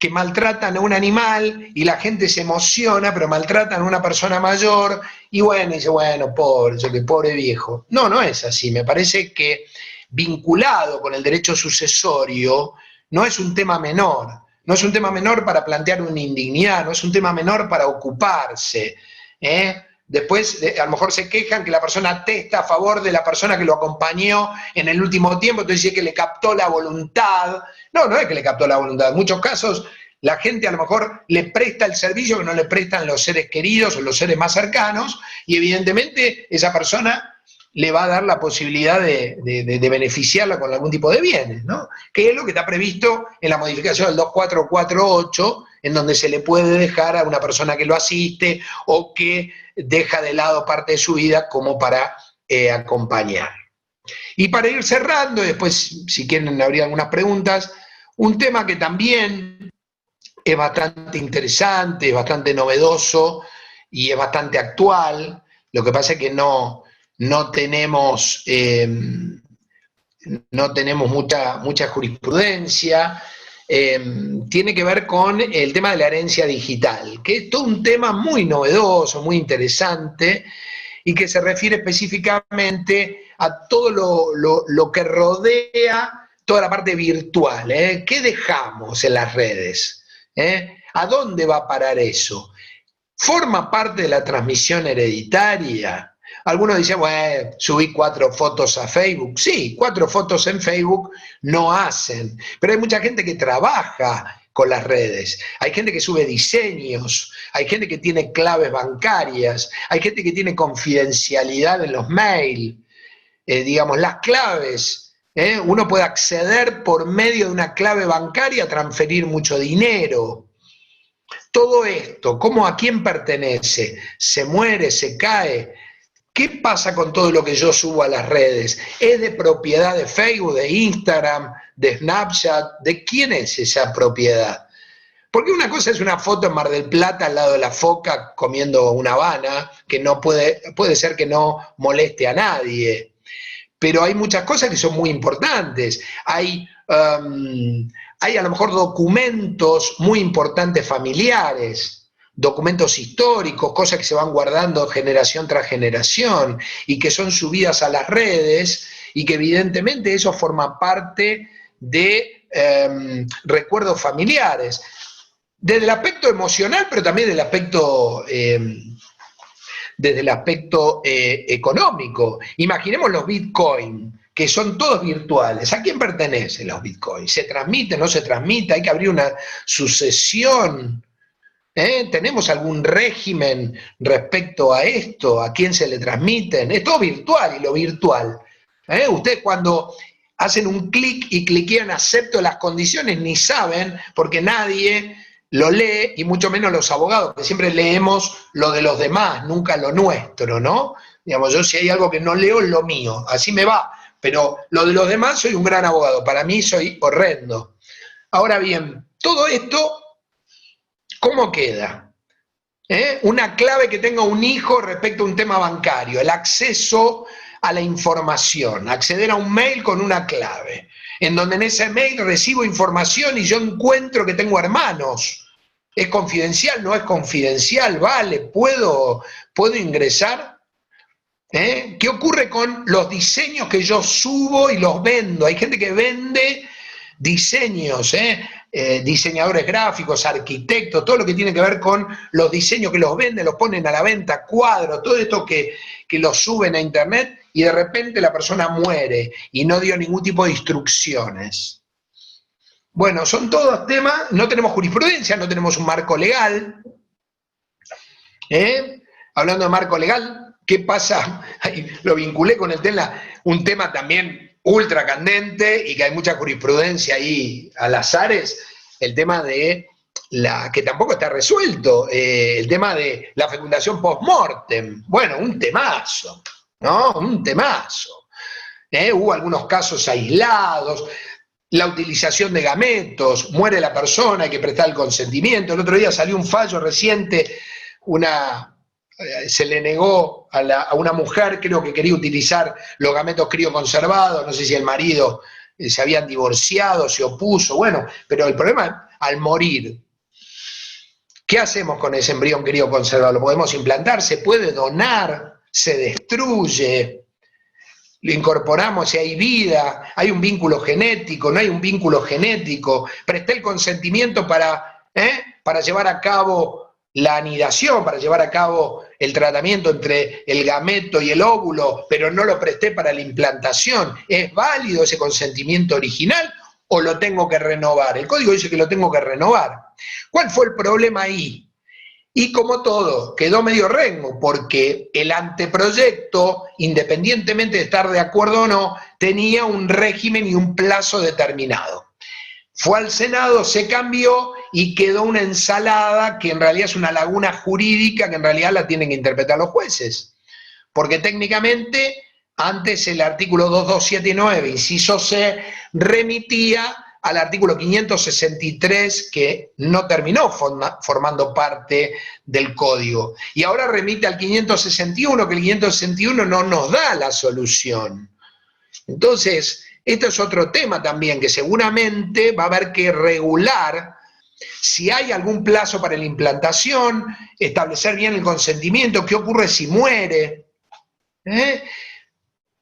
Speaker 2: que maltratan a un animal y la gente se emociona, pero maltratan a una persona mayor, y bueno, dice, bueno, pobre viejo. No es así, me parece que vinculado con el derecho sucesorio, no es un tema menor. No es un tema menor para plantear una indignidad, no es un tema menor para ocuparse. Después, a lo mejor se quejan que la persona atesta a favor de la persona que lo acompañó en el último tiempo, entonces dice que le captó la voluntad. No, no es que le captó la voluntad. En muchos casos, la gente a lo mejor le presta el servicio que no le prestan los seres queridos o los seres más cercanos, y evidentemente esa persona le va a dar la posibilidad de beneficiarla con algún tipo de bienes, ¿no? Que es lo que está previsto en la modificación del 2448, en donde se le puede dejar a una persona que lo asiste o que deja de lado parte de su vida como para acompañar. Y para ir cerrando, y después si quieren habría algunas preguntas, un tema que también es bastante interesante, es bastante novedoso y es bastante actual. Lo que pasa es que no tenemos mucha jurisprudencia. Tiene que ver con el tema de la herencia digital, que es todo un tema muy novedoso, muy interesante, y que se refiere específicamente a todo lo que rodea toda la parte virtual. ¿Qué dejamos en las redes? ¿A dónde va a parar eso? ¿Forma parte de la transmisión hereditaria? Algunos dicen, bueno, subí 4 fotos a Facebook. Sí, 4 fotos en Facebook no hacen, pero hay mucha gente que trabaja con las redes. Hay gente que sube diseños, hay gente que tiene claves bancarias, hay gente que tiene confidencialidad en los mails. Digamos, las claves, uno puede acceder por medio de una clave bancaria a transferir mucho dinero. Todo esto, ¿cómo, a quién pertenece? ¿Se muere? ¿Se cae? ¿Qué pasa con todo lo que yo subo a las redes? ¿Es de propiedad de Facebook, de Instagram, de Snapchat? ¿De quién es esa propiedad? Porque una cosa es una foto en Mar del Plata al lado de la foca comiendo una habana, que no puede ser que no moleste a nadie. Pero hay muchas cosas que son muy importantes. Hay a lo mejor documentos muy importantes familiares, documentos históricos, cosas que se van guardando generación tras generación y que son subidas a las redes y que evidentemente eso forma parte de recuerdos familiares, desde el aspecto emocional, pero también desde el aspecto económico. Imaginemos los bitcoins, que son todos virtuales. ¿A quién pertenecen los bitcoins? ¿Se transmite, no se transmite? ¿Hay que abrir una sucesión? ¿Tenemos algún régimen respecto a esto? ¿A quién se le transmiten? Es todo virtual, y lo virtual. Ustedes cuando hacen un clic y cliquean acepto las condiciones, ni saben, porque nadie lo lee, y mucho menos los abogados, que siempre leemos lo de los demás, nunca lo nuestro, ¿no? Digamos, yo si hay algo que no leo, es lo mío, así me va, pero lo de los demás soy un gran abogado, para mí soy horrendo. Ahora bien, todo esto, ¿cómo queda? Una clave que tenga un hijo respecto a un tema bancario, el acceso a la información, acceder a un mail con una clave, en donde en ese mail recibo información y yo encuentro que tengo hermanos. ¿Es confidencial? ¿No es confidencial? ¿Vale? ¿Puedo ingresar? ¿Qué ocurre con los diseños que yo subo y los vendo? Hay gente que vende diseños, diseñadores gráficos, arquitectos, todo lo que tiene que ver con los diseños que los venden, los ponen a la venta, cuadros, todo esto que los suben a internet, y de repente la persona muere y no dio ningún tipo de instrucciones. Bueno, son todos temas, no tenemos jurisprudencia, no tenemos un marco legal. Hablando de marco legal, ¿qué pasa? Lo vinculé con un tema también ultra candente y que hay mucha jurisprudencia ahí al azares, el tema de que tampoco está resuelto, el tema de la fecundación post-mortem. Bueno, un temazo, ¿no? Un temazo. Hubo algunos casos aislados, la utilización de gametos, muere la persona, hay que prestar el consentimiento. El otro día salió un fallo reciente, se le negó a una mujer, creo que quería utilizar los gametos crioconservados, no sé si el marido se habían divorciado, se opuso, bueno, pero el problema, al morir, ¿qué hacemos con ese embrión crioconservado? ¿Lo podemos implantar? ¿Se puede donar? ¿Se destruye? lo incorporamos, si hay vida, hay un vínculo genético, no hay un vínculo genético, presté el consentimiento para llevar a cabo la anidación, para llevar a cabo el tratamiento entre el gameto y el óvulo, pero no lo presté para la implantación. ¿Es válido ese consentimiento original o lo tengo que renovar? El código dice que lo tengo que renovar. ¿Cuál fue el problema ahí? Y como todo, quedó medio rengo, porque el anteproyecto, independientemente de estar de acuerdo o no, tenía un régimen y un plazo determinado. Fue al Senado, se cambió y quedó una ensalada que en realidad es una laguna jurídica que en realidad la tienen que interpretar los jueces. Porque técnicamente antes el artículo 2279, inciso C, remitía al artículo 563 que no terminó formando parte del código. Y ahora remite al 561, que el 561 no nos da la solución. Entonces, esto es otro tema también, que seguramente va a haber que regular si hay algún plazo para la implantación, establecer bien el consentimiento, qué ocurre si muere.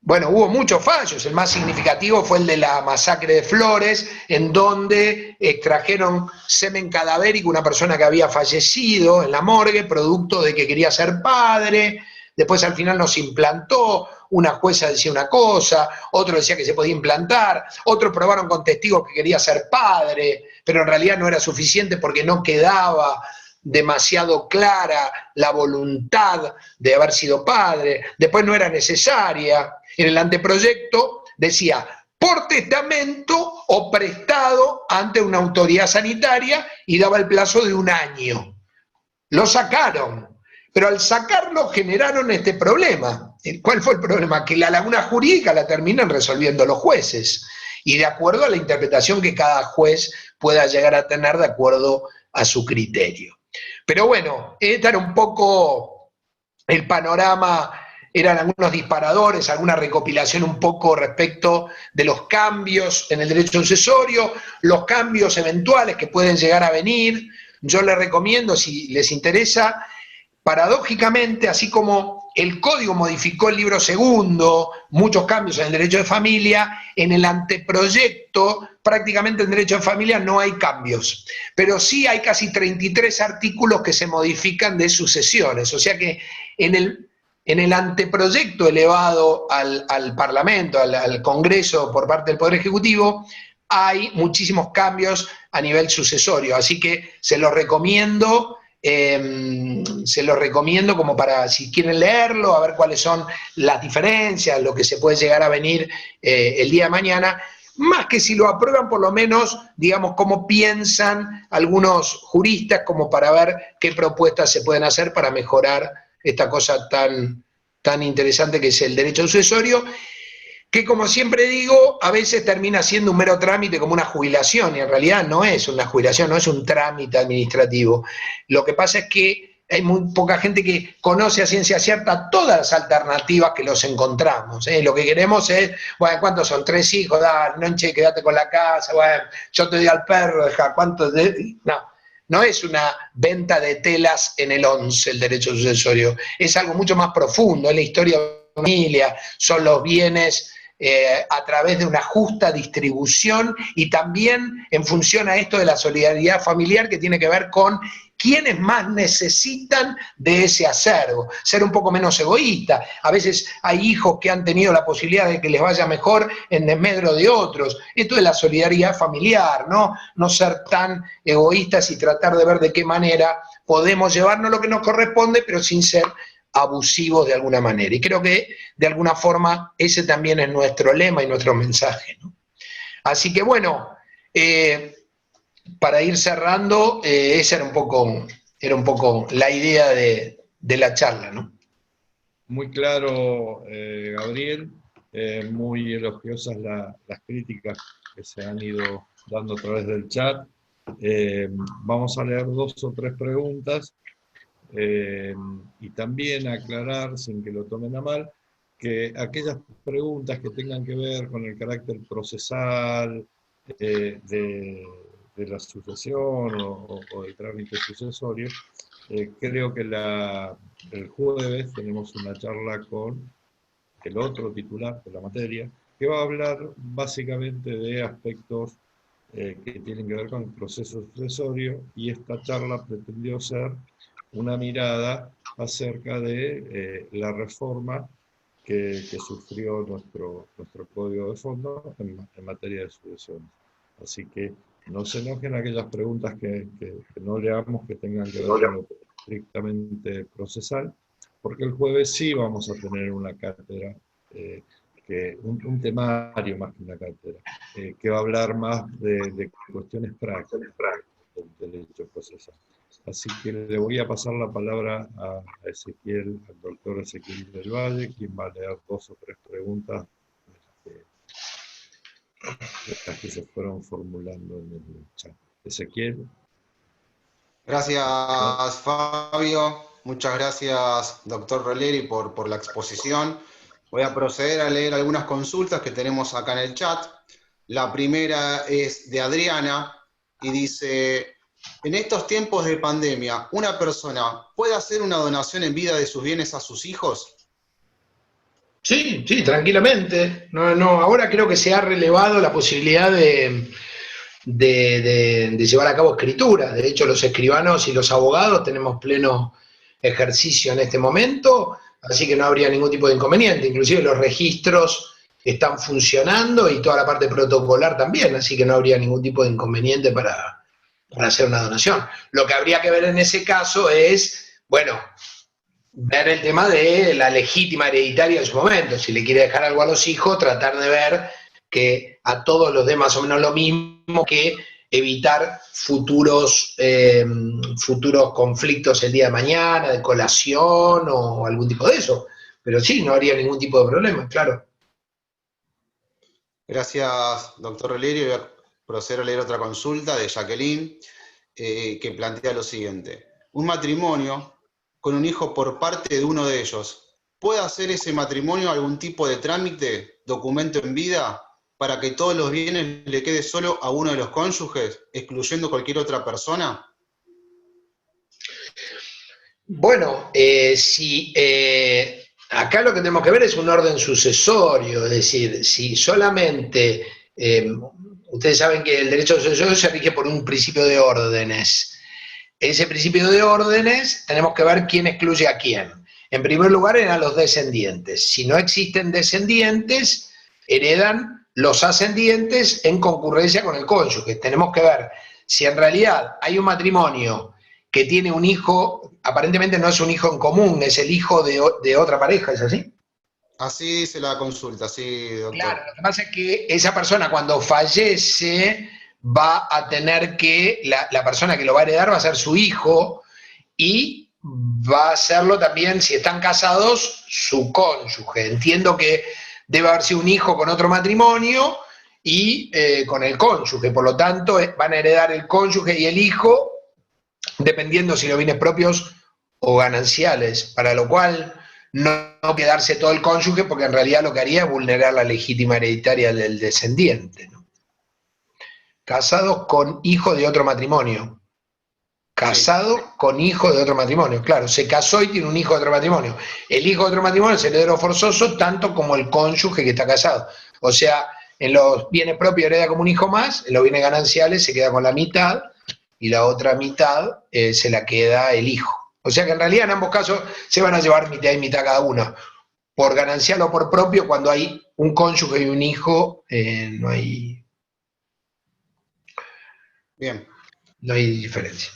Speaker 2: Bueno, hubo muchos fallos, el más significativo fue el de la masacre de Flores, en donde extrajeron semen cadavérico, una persona que había fallecido en la morgue, producto de que quería ser padre, después al final no se implantó, una jueza decía una cosa, otro decía que se podía implantar, otros probaron con testigos que quería ser padre, pero en realidad no era suficiente porque no quedaba demasiado clara la voluntad de haber sido padre, después no era necesaria. En el anteproyecto decía por testamento o prestado ante una autoridad sanitaria y daba el plazo de 1 año. Lo sacaron, pero al sacarlo generaron este problema. ¿Cuál fue el problema? Que la laguna jurídica la terminan resolviendo los jueces y de acuerdo a la interpretación que cada juez pueda llegar a tener de acuerdo a su criterio. Pero bueno, este era un poco el panorama, eran algunos disparadores, alguna recopilación un poco respecto de los cambios en el derecho sucesorio, los cambios eventuales que pueden llegar a venir. Yo les recomiendo, si les interesa, paradójicamente, así como el código modificó el libro segundo, muchos cambios en el derecho de familia, en el anteproyecto prácticamente en derecho de familia no hay cambios, pero sí hay casi 33 artículos que se modifican de sucesiones, o sea que en el anteproyecto elevado al Parlamento, al Congreso por parte del Poder Ejecutivo, hay muchísimos cambios a nivel sucesorio, así que se los recomiendo como para, si quieren leerlo, a ver cuáles son las diferencias, lo que se puede llegar a venir el día de mañana, más que si lo aprueban, por lo menos, digamos, cómo piensan algunos juristas, como para ver qué propuestas se pueden hacer para mejorar esta cosa tan interesante que es el derecho sucesorio, que como siempre digo, a veces termina siendo un mero trámite como una jubilación, y en realidad no es una jubilación, no es un trámite administrativo. Lo que pasa es que hay muy poca gente que conoce a ciencia cierta todas las alternativas que los encontramos. Lo que queremos es, bueno, ¿cuántos son? 3 hijos, dale, noche, quédate con la casa, bueno, yo te doy al perro, deja, ¿cuántos? No es una venta de telas en el 11, el derecho sucesorio, es algo mucho más profundo, es la historia de la familia, son los bienes a través de una justa distribución y también en función a esto de la solidaridad familiar que tiene que ver con quiénes más necesitan de ese acervo, ser un poco menos egoísta. A veces hay hijos que han tenido la posibilidad de que les vaya mejor en desmedro de otros. Esto es la solidaridad familiar, ¿no? No ser tan egoístas y tratar de ver de qué manera podemos llevarnos lo que nos corresponde, pero sin ser abusivos de alguna manera. Y creo que de alguna forma ese también es nuestro lema y nuestro mensaje, ¿no? Así que bueno, para ir cerrando, esa era un poco la idea de la charla, ¿no?
Speaker 1: Muy claro, Gabriel, muy elogiosas las críticas que se han ido dando a través del chat. Vamos a leer 2 o 3 preguntas y también aclarar, sin que lo tomen a mal, que aquellas preguntas que tengan que ver con el carácter procesal de la sucesión o del trámite sucesorio, creo que el jueves tenemos una charla con el otro titular de la materia, que va a hablar básicamente de aspectos que tienen que ver con el proceso sucesorio, y esta charla pretendió ser una mirada acerca de la reforma que sufrió nuestro código de fondo en materia de sucesiones. Así que no se enojen aquellas preguntas que no le hagamos que tengan que ver con lo estrictamente procesal, porque el jueves sí vamos a tener una cátedra, un temario más que una cátedra, que va a hablar más de cuestiones prácticas del derecho procesal. Así que le voy a pasar la palabra a Ezequiel, al doctor Ezequiel del Valle, quien va a leer 2 o 3 preguntas de las que se fueron formulando en el chat. Ezequiel.
Speaker 3: Gracias, Fabio. Muchas gracias, doctor Roleri, por la exposición. Voy a proceder a leer algunas consultas que tenemos acá en el chat. La primera es de Adriana y dice: en estos tiempos de pandemia, ¿una persona puede hacer una donación en vida de sus bienes a sus hijos?
Speaker 2: Sí, sí, tranquilamente. No, ahora creo que se ha relevado la posibilidad de llevar a cabo escritura. De hecho, los escribanos y los abogados tenemos pleno ejercicio en este momento, así que no habría ningún tipo de inconveniente. Inclusive los registros están funcionando y toda la parte protocolar también, así que no habría ningún tipo de inconveniente para hacer una donación. Lo que habría que ver en ese caso es, bueno, ver el tema de la legítima hereditaria en su momento. Si le quiere dejar algo a los hijos, tratar de ver que a todos los dé más o menos lo mismo, que evitar futuros conflictos el día de mañana, de colación o algún tipo de eso. Pero sí, no habría ningún tipo de problema, claro.
Speaker 3: Gracias, doctor Roleri. Voy a proceder a leer otra consulta de Jacqueline, que plantea lo siguiente. Un matrimonio con un hijo por parte de uno de ellos, ¿puede hacer ese matrimonio algún tipo de trámite, documento en vida, para que todos los bienes le quede solo a uno de los cónyuges, excluyendo cualquier otra persona?
Speaker 2: Bueno, acá lo que tenemos que ver es un orden sucesorio, es decir, si solamente, ustedes saben que el derecho sucesorio se rige por un principio de órdenes. Ese principio de órdenes tenemos que ver quién excluye a quién. En primer lugar eran los descendientes. Si no existen descendientes, heredan los ascendientes en concurrencia con el cónyuge. Tenemos que ver si en realidad hay un matrimonio que tiene un hijo, aparentemente no es un hijo en común, es el hijo de otra pareja, ¿es así?
Speaker 3: Así dice la consulta, sí, doctor.
Speaker 2: Claro, lo que pasa es que esa persona cuando fallece va a tener que, la persona que lo va a heredar va a ser su hijo, y va a serlo también, si están casados, su cónyuge. Entiendo que debe haber sido un hijo con otro matrimonio y con el cónyuge, por lo tanto van a heredar el cónyuge y el hijo, dependiendo si los bienes propios o gananciales, para lo cual no quedarse todo el cónyuge, porque en realidad lo que haría es vulnerar la legítima hereditaria del descendiente, ¿no? Casados con hijo de otro matrimonio. Casado, sí, con hijo de otro matrimonio. Claro, se casó y tiene un hijo de otro matrimonio. El hijo de otro matrimonio es heredero forzoso, tanto como el cónyuge que está casado. O sea, en los bienes propios hereda como un hijo más, en los bienes gananciales se queda con la mitad, y la otra mitad se la queda el hijo. O sea que en realidad en ambos casos se van a llevar mitad y mitad cada uno. Por ganancial o por propio, cuando hay un cónyuge y un hijo, no hay...
Speaker 3: Bien.
Speaker 2: No hay diferencia.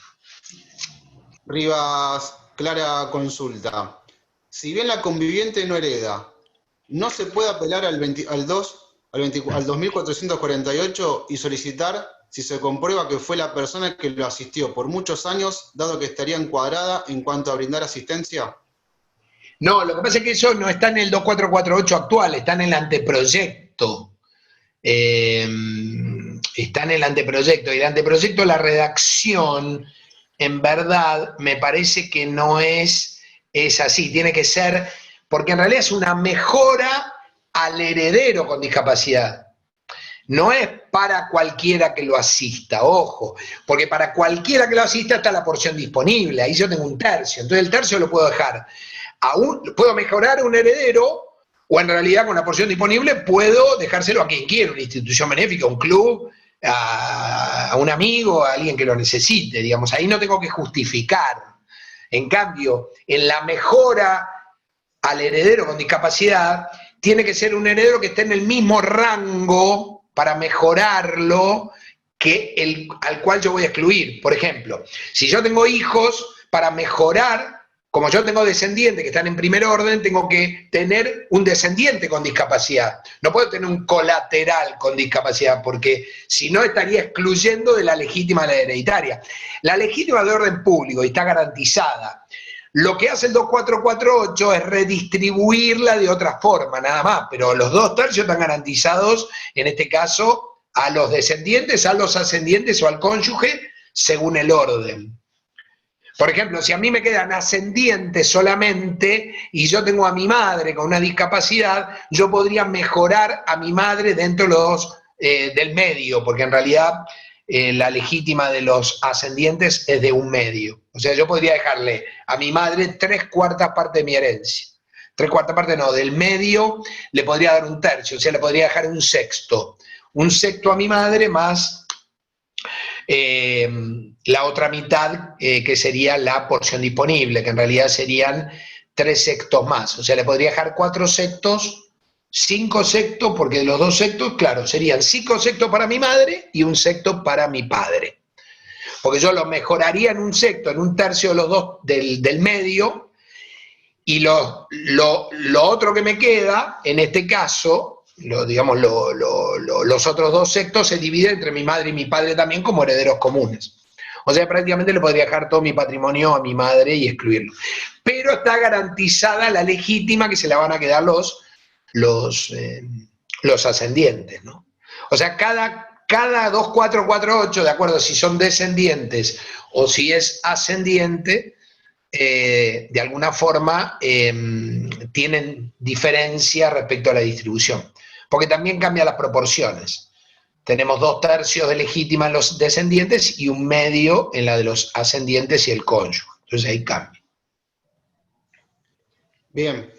Speaker 3: Rivas, clara consulta. Si bien la conviviente no hereda, ¿no se puede apelar al 2448 y solicitar si se comprueba que fue la persona que lo asistió por muchos años, dado que estaría encuadrada en cuanto a brindar asistencia?
Speaker 2: No, lo que pasa es que eso no está en el 2448 actual, está en el anteproyecto. Está en el anteproyecto, y el anteproyecto, la redacción, en verdad, me parece que no es así, tiene que ser, porque en realidad es una mejora al heredero con discapacidad. No es para cualquiera que lo asista, ojo, porque para cualquiera que lo asista está la porción disponible, ahí yo tengo un tercio, entonces el tercio lo puedo dejar. Puedo mejorar un heredero O en realidad con la porción disponible puedo dejárselo a quien quiera, una institución benéfica, un club, a un amigo, a alguien que lo necesite, digamos. Ahí no tengo que justificar. En cambio, en la mejora al heredero con discapacidad, tiene que ser un heredero que esté en el mismo rango para mejorarlo que al cual yo voy a excluir. Por ejemplo, si yo tengo hijos, para mejorar, como yo tengo descendientes que están en primer orden, tengo que tener un descendiente con discapacidad. No puedo tener un colateral con discapacidad, porque si no estaría excluyendo de la legítima de la hereditaria. La legítima de orden público y está garantizada. Lo que hace el 2448 es redistribuirla de otra forma, nada más, pero los 2/3 están garantizados, en este caso, a los descendientes, a los ascendientes o al cónyuge, según el orden. Por ejemplo, si a mí me quedan ascendientes solamente y yo tengo a mi madre con una discapacidad, yo podría mejorar a mi madre dentro de del medio, porque en realidad la legítima de los ascendientes es de un medio. O sea, yo podría dejarle a mi madre 3/4 partes de mi herencia. 3/4 partes no, del medio le podría dar 1/3, o sea, le podría dejar 1/6. 1/6 a mi madre más la otra mitad, que sería la porción disponible, que en realidad serían 3/6 más. O sea, le podría dejar 4/6, 5/6, porque de los 2/6, claro, serían 5/6 para mi madre y 1/6 para mi padre. Porque yo lo mejoraría en 1/6, en 1/3 de los dos del medio, y lo otro que me queda, en este caso, los otros 2/6 se dividen entre mi madre y mi padre también como herederos comunes. O sea, prácticamente le podría dejar todo mi patrimonio a mi madre y excluirlo. Pero está garantizada la legítima que se la van a quedar los ascendientes, ¿no? O sea, cada 2448, de acuerdo si son descendientes o si es ascendiente, de alguna forma tienen diferencia respecto a la distribución, porque también cambian las proporciones. Tenemos 2/3 de legítima en los descendientes y 1/2 en la de los ascendientes y el cónyuge. Entonces ahí cambia.
Speaker 3: Bien.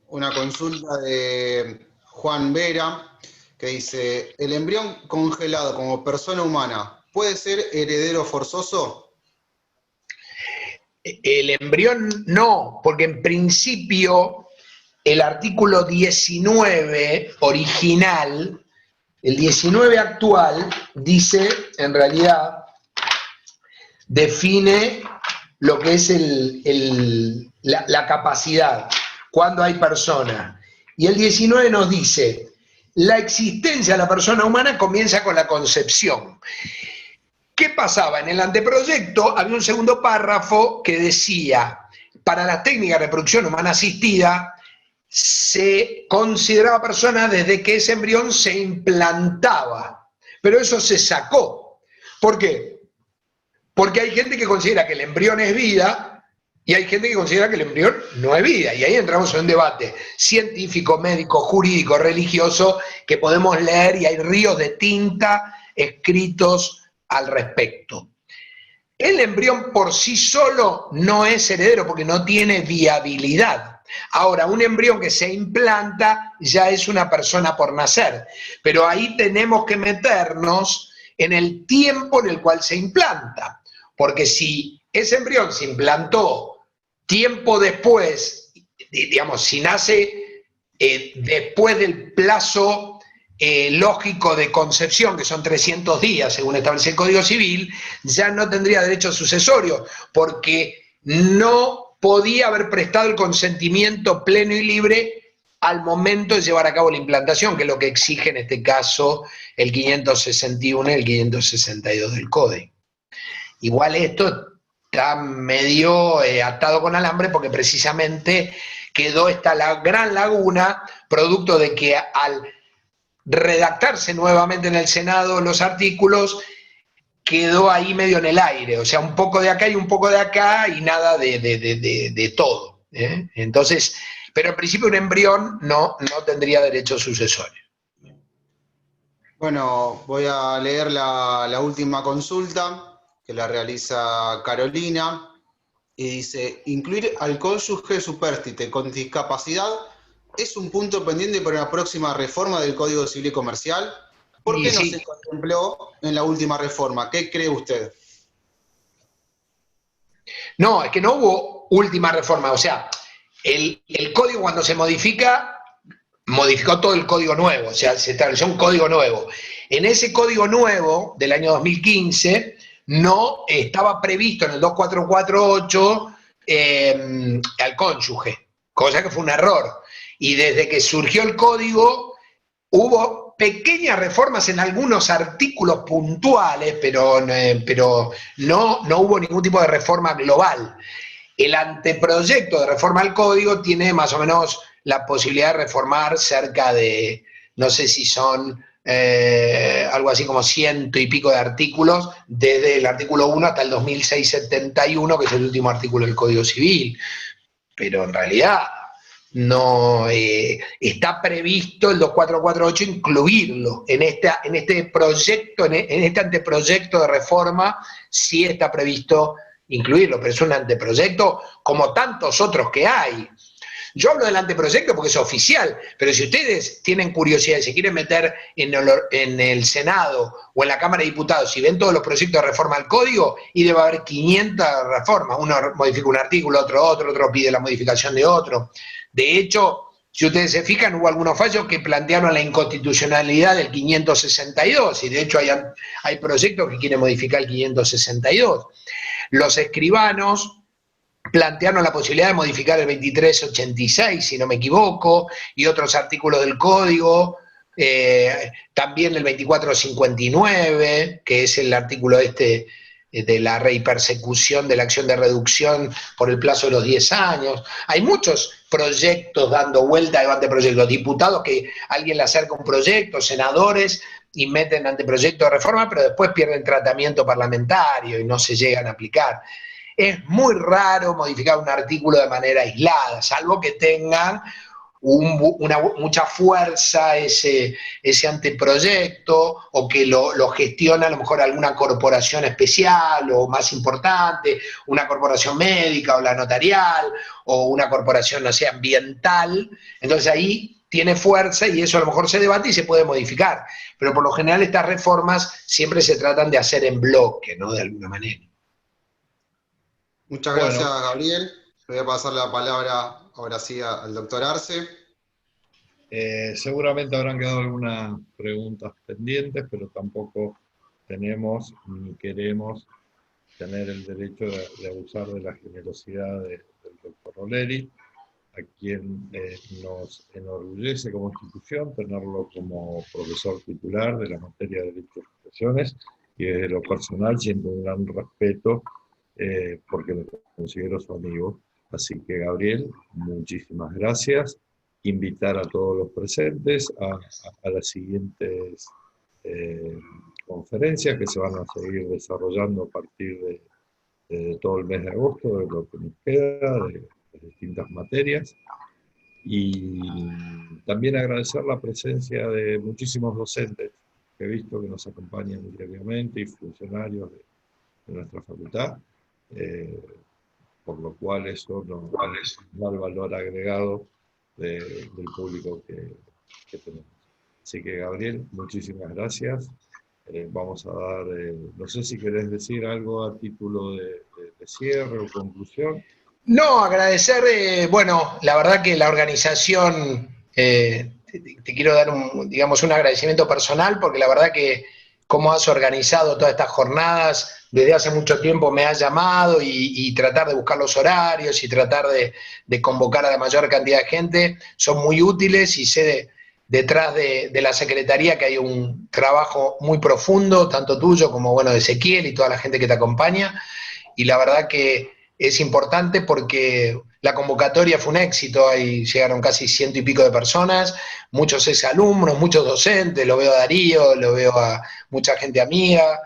Speaker 3: Una consulta de Juan Vera, que dice, ¿el embrión congelado como persona humana puede ser heredero forzoso?
Speaker 2: El embrión no, porque en principio el artículo 19 original, el 19 actual, dice, en realidad, define lo que es la capacidad, cuando hay persona. Y el 19 nos dice, la existencia de la persona humana comienza con la concepción. ¿Qué pasaba? En el anteproyecto había un segundo párrafo que decía, para las técnicas de reproducción humana asistida, se consideraba persona desde que ese embrión se implantaba. Pero eso se sacó. ¿Por qué? Porque hay gente que considera que el embrión es vida y hay gente que considera que el embrión no es vida. Y ahí entramos en un debate científico, médico, jurídico, religioso, que podemos leer y hay ríos de tinta escritos al respecto. El embrión por sí solo no es heredero porque no tiene viabilidad. Ahora, un embrión que se implanta ya es una persona por nacer, pero ahí tenemos que meternos en el tiempo en el cual se implanta, porque si ese embrión se implantó tiempo después, digamos, si nace después del plazo lógico de concepción, que son 300 días, según establece el Código Civil, ya no tendría derecho sucesorio, porque no podía haber prestado el consentimiento pleno y libre al momento de llevar a cabo la implantación, que es lo que exige en este caso el 561 y el 562 del Código. Igual esto está medio atado con alambre porque precisamente quedó esta gran laguna, producto de que al redactarse nuevamente en el Senado los artículos, quedó ahí medio en el aire, o sea, un poco de acá y un poco de acá y nada de todo. Entonces, pero en principio un embrión no tendría derecho sucesorio.
Speaker 3: Bueno, voy a leer la última consulta que la realiza Carolina y dice, ¿incluir al cónyuge supérstite con discapacidad es un punto pendiente para una próxima reforma del Código Civil y Comercial. ¿Por qué no se contempló en la última reforma? ¿Qué cree usted?
Speaker 2: No, es que no hubo última reforma. O sea, el código cuando se modifica, modificó todo el código nuevo. O sea, se estableció un código nuevo. En ese código nuevo del año 2015 no estaba previsto en el 2448 al cónyuge, cosa que fue un error. Y desde que surgió el código hubo pequeñas reformas en algunos artículos puntuales, pero no hubo ningún tipo de reforma global. El anteproyecto de reforma al código tiene más o menos la posibilidad de reformar cerca de, no sé si son algo así como 100 y pico de artículos, desde el artículo 1 hasta el 2671, que es el último artículo del Código Civil. Pero en realidad no está previsto el 2448 incluirlo en este proyecto, en este anteproyecto de reforma. Sí está previsto incluirlo, pero es un anteproyecto como tantos otros que hay. Yo hablo del anteproyecto porque es oficial, pero si ustedes tienen curiosidad y se quieren meter en el Senado o en la Cámara de Diputados y ven todos los proyectos de reforma al código, y debe haber 500 reformas. Uno modifica un artículo, otro pide la modificación de otro. De hecho, si ustedes se fijan, hubo algunos fallos que plantearon la inconstitucionalidad del 562, y de hecho hay proyectos que quieren modificar el 562. Los escribanos plantearon la posibilidad de modificar el 2386, si no me equivoco, y otros artículos del código, también el 2459, que es el artículo de la repersecución de la acción de reducción por el plazo de los 10 años. Hay muchos proyectos dando vuelta de anteproyectos, diputados que alguien le acerca un proyecto, senadores, y meten anteproyecto de reforma, pero después pierden tratamiento parlamentario y no se llegan a aplicar. Es muy raro modificar un artículo de manera aislada, salvo que tengan mucha fuerza ese anteproyecto, o que lo gestiona a lo mejor alguna corporación especial o más importante, una corporación médica o la notarial, o una corporación, no sé, ambiental. Entonces ahí tiene fuerza y eso a lo mejor se debate y se puede modificar. Pero por lo general estas reformas siempre se tratan de hacer en bloque, ¿no? De alguna manera.
Speaker 3: Muchas gracias, Gabriel. Le voy a pasar la palabra ahora sí al doctor Arce.
Speaker 1: Seguramente habrán quedado algunas preguntas pendientes, pero tampoco tenemos ni queremos tener el derecho de abusar de la generosidad del doctor Roleri, a quien nos enorgullece como institución tenerlo como profesor titular de la materia de Derecho de Expresiones, y desde lo personal siento un gran respeto porque me considero su amigo. Así que, Gabriel, muchísimas gracias. Invitar a todos los presentes a las siguientes conferencias que se van a seguir desarrollando a partir de todo el mes de agosto, de lo que nos queda, de distintas materias. Y también agradecer la presencia de muchísimos docentes que he visto que nos acompañan diariamente, y funcionarios de nuestra facultad, por lo cual eso nos da el valor agregado del público que tenemos. Así que, Gabriel, muchísimas gracias. Vamos a dar, no sé si querés decir algo a título de cierre o conclusión.
Speaker 2: No, agradecer, bueno, la verdad que la organización, te quiero dar un agradecimiento personal, porque la verdad que cómo has organizado todas estas jornadas, desde hace mucho tiempo me has llamado, y tratar de buscar los horarios y tratar de convocar a la mayor cantidad de gente, son muy útiles, y sé detrás de la Secretaría que hay un trabajo muy profundo, tanto tuyo como, bueno, de Ezequiel y toda la gente que te acompaña, y la verdad que es importante porque la convocatoria fue un éxito, ahí llegaron casi 100 y pico de personas, muchos exalumnos, muchos docentes, lo veo a Darío, lo veo a mucha gente amiga,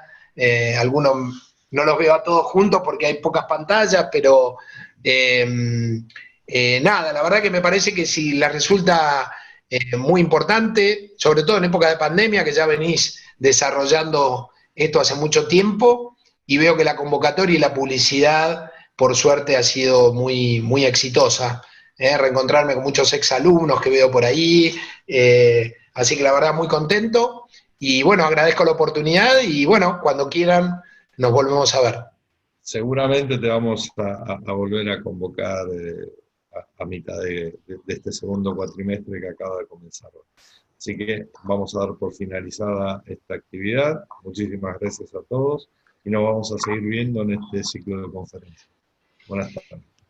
Speaker 2: algunos no los veo a todos juntos porque hay pocas pantallas, pero nada, la verdad que me parece que si les resulta muy importante, sobre todo en época de pandemia, que ya venís desarrollando esto hace mucho tiempo, y veo que la convocatoria y la publicidad, por suerte, ha sido muy, muy exitosa. reencontrarme con muchos exalumnos que veo por ahí, así que la verdad muy contento, y bueno, agradezco la oportunidad, y bueno, cuando quieran nos volvemos a ver.
Speaker 1: Seguramente te vamos a volver a convocar a mitad de este segundo cuatrimestre que acaba de comenzar. Así que vamos a dar por finalizada esta actividad. Muchísimas gracias a todos y nos vamos a seguir viendo en este ciclo de conferencias. Buenas tardes.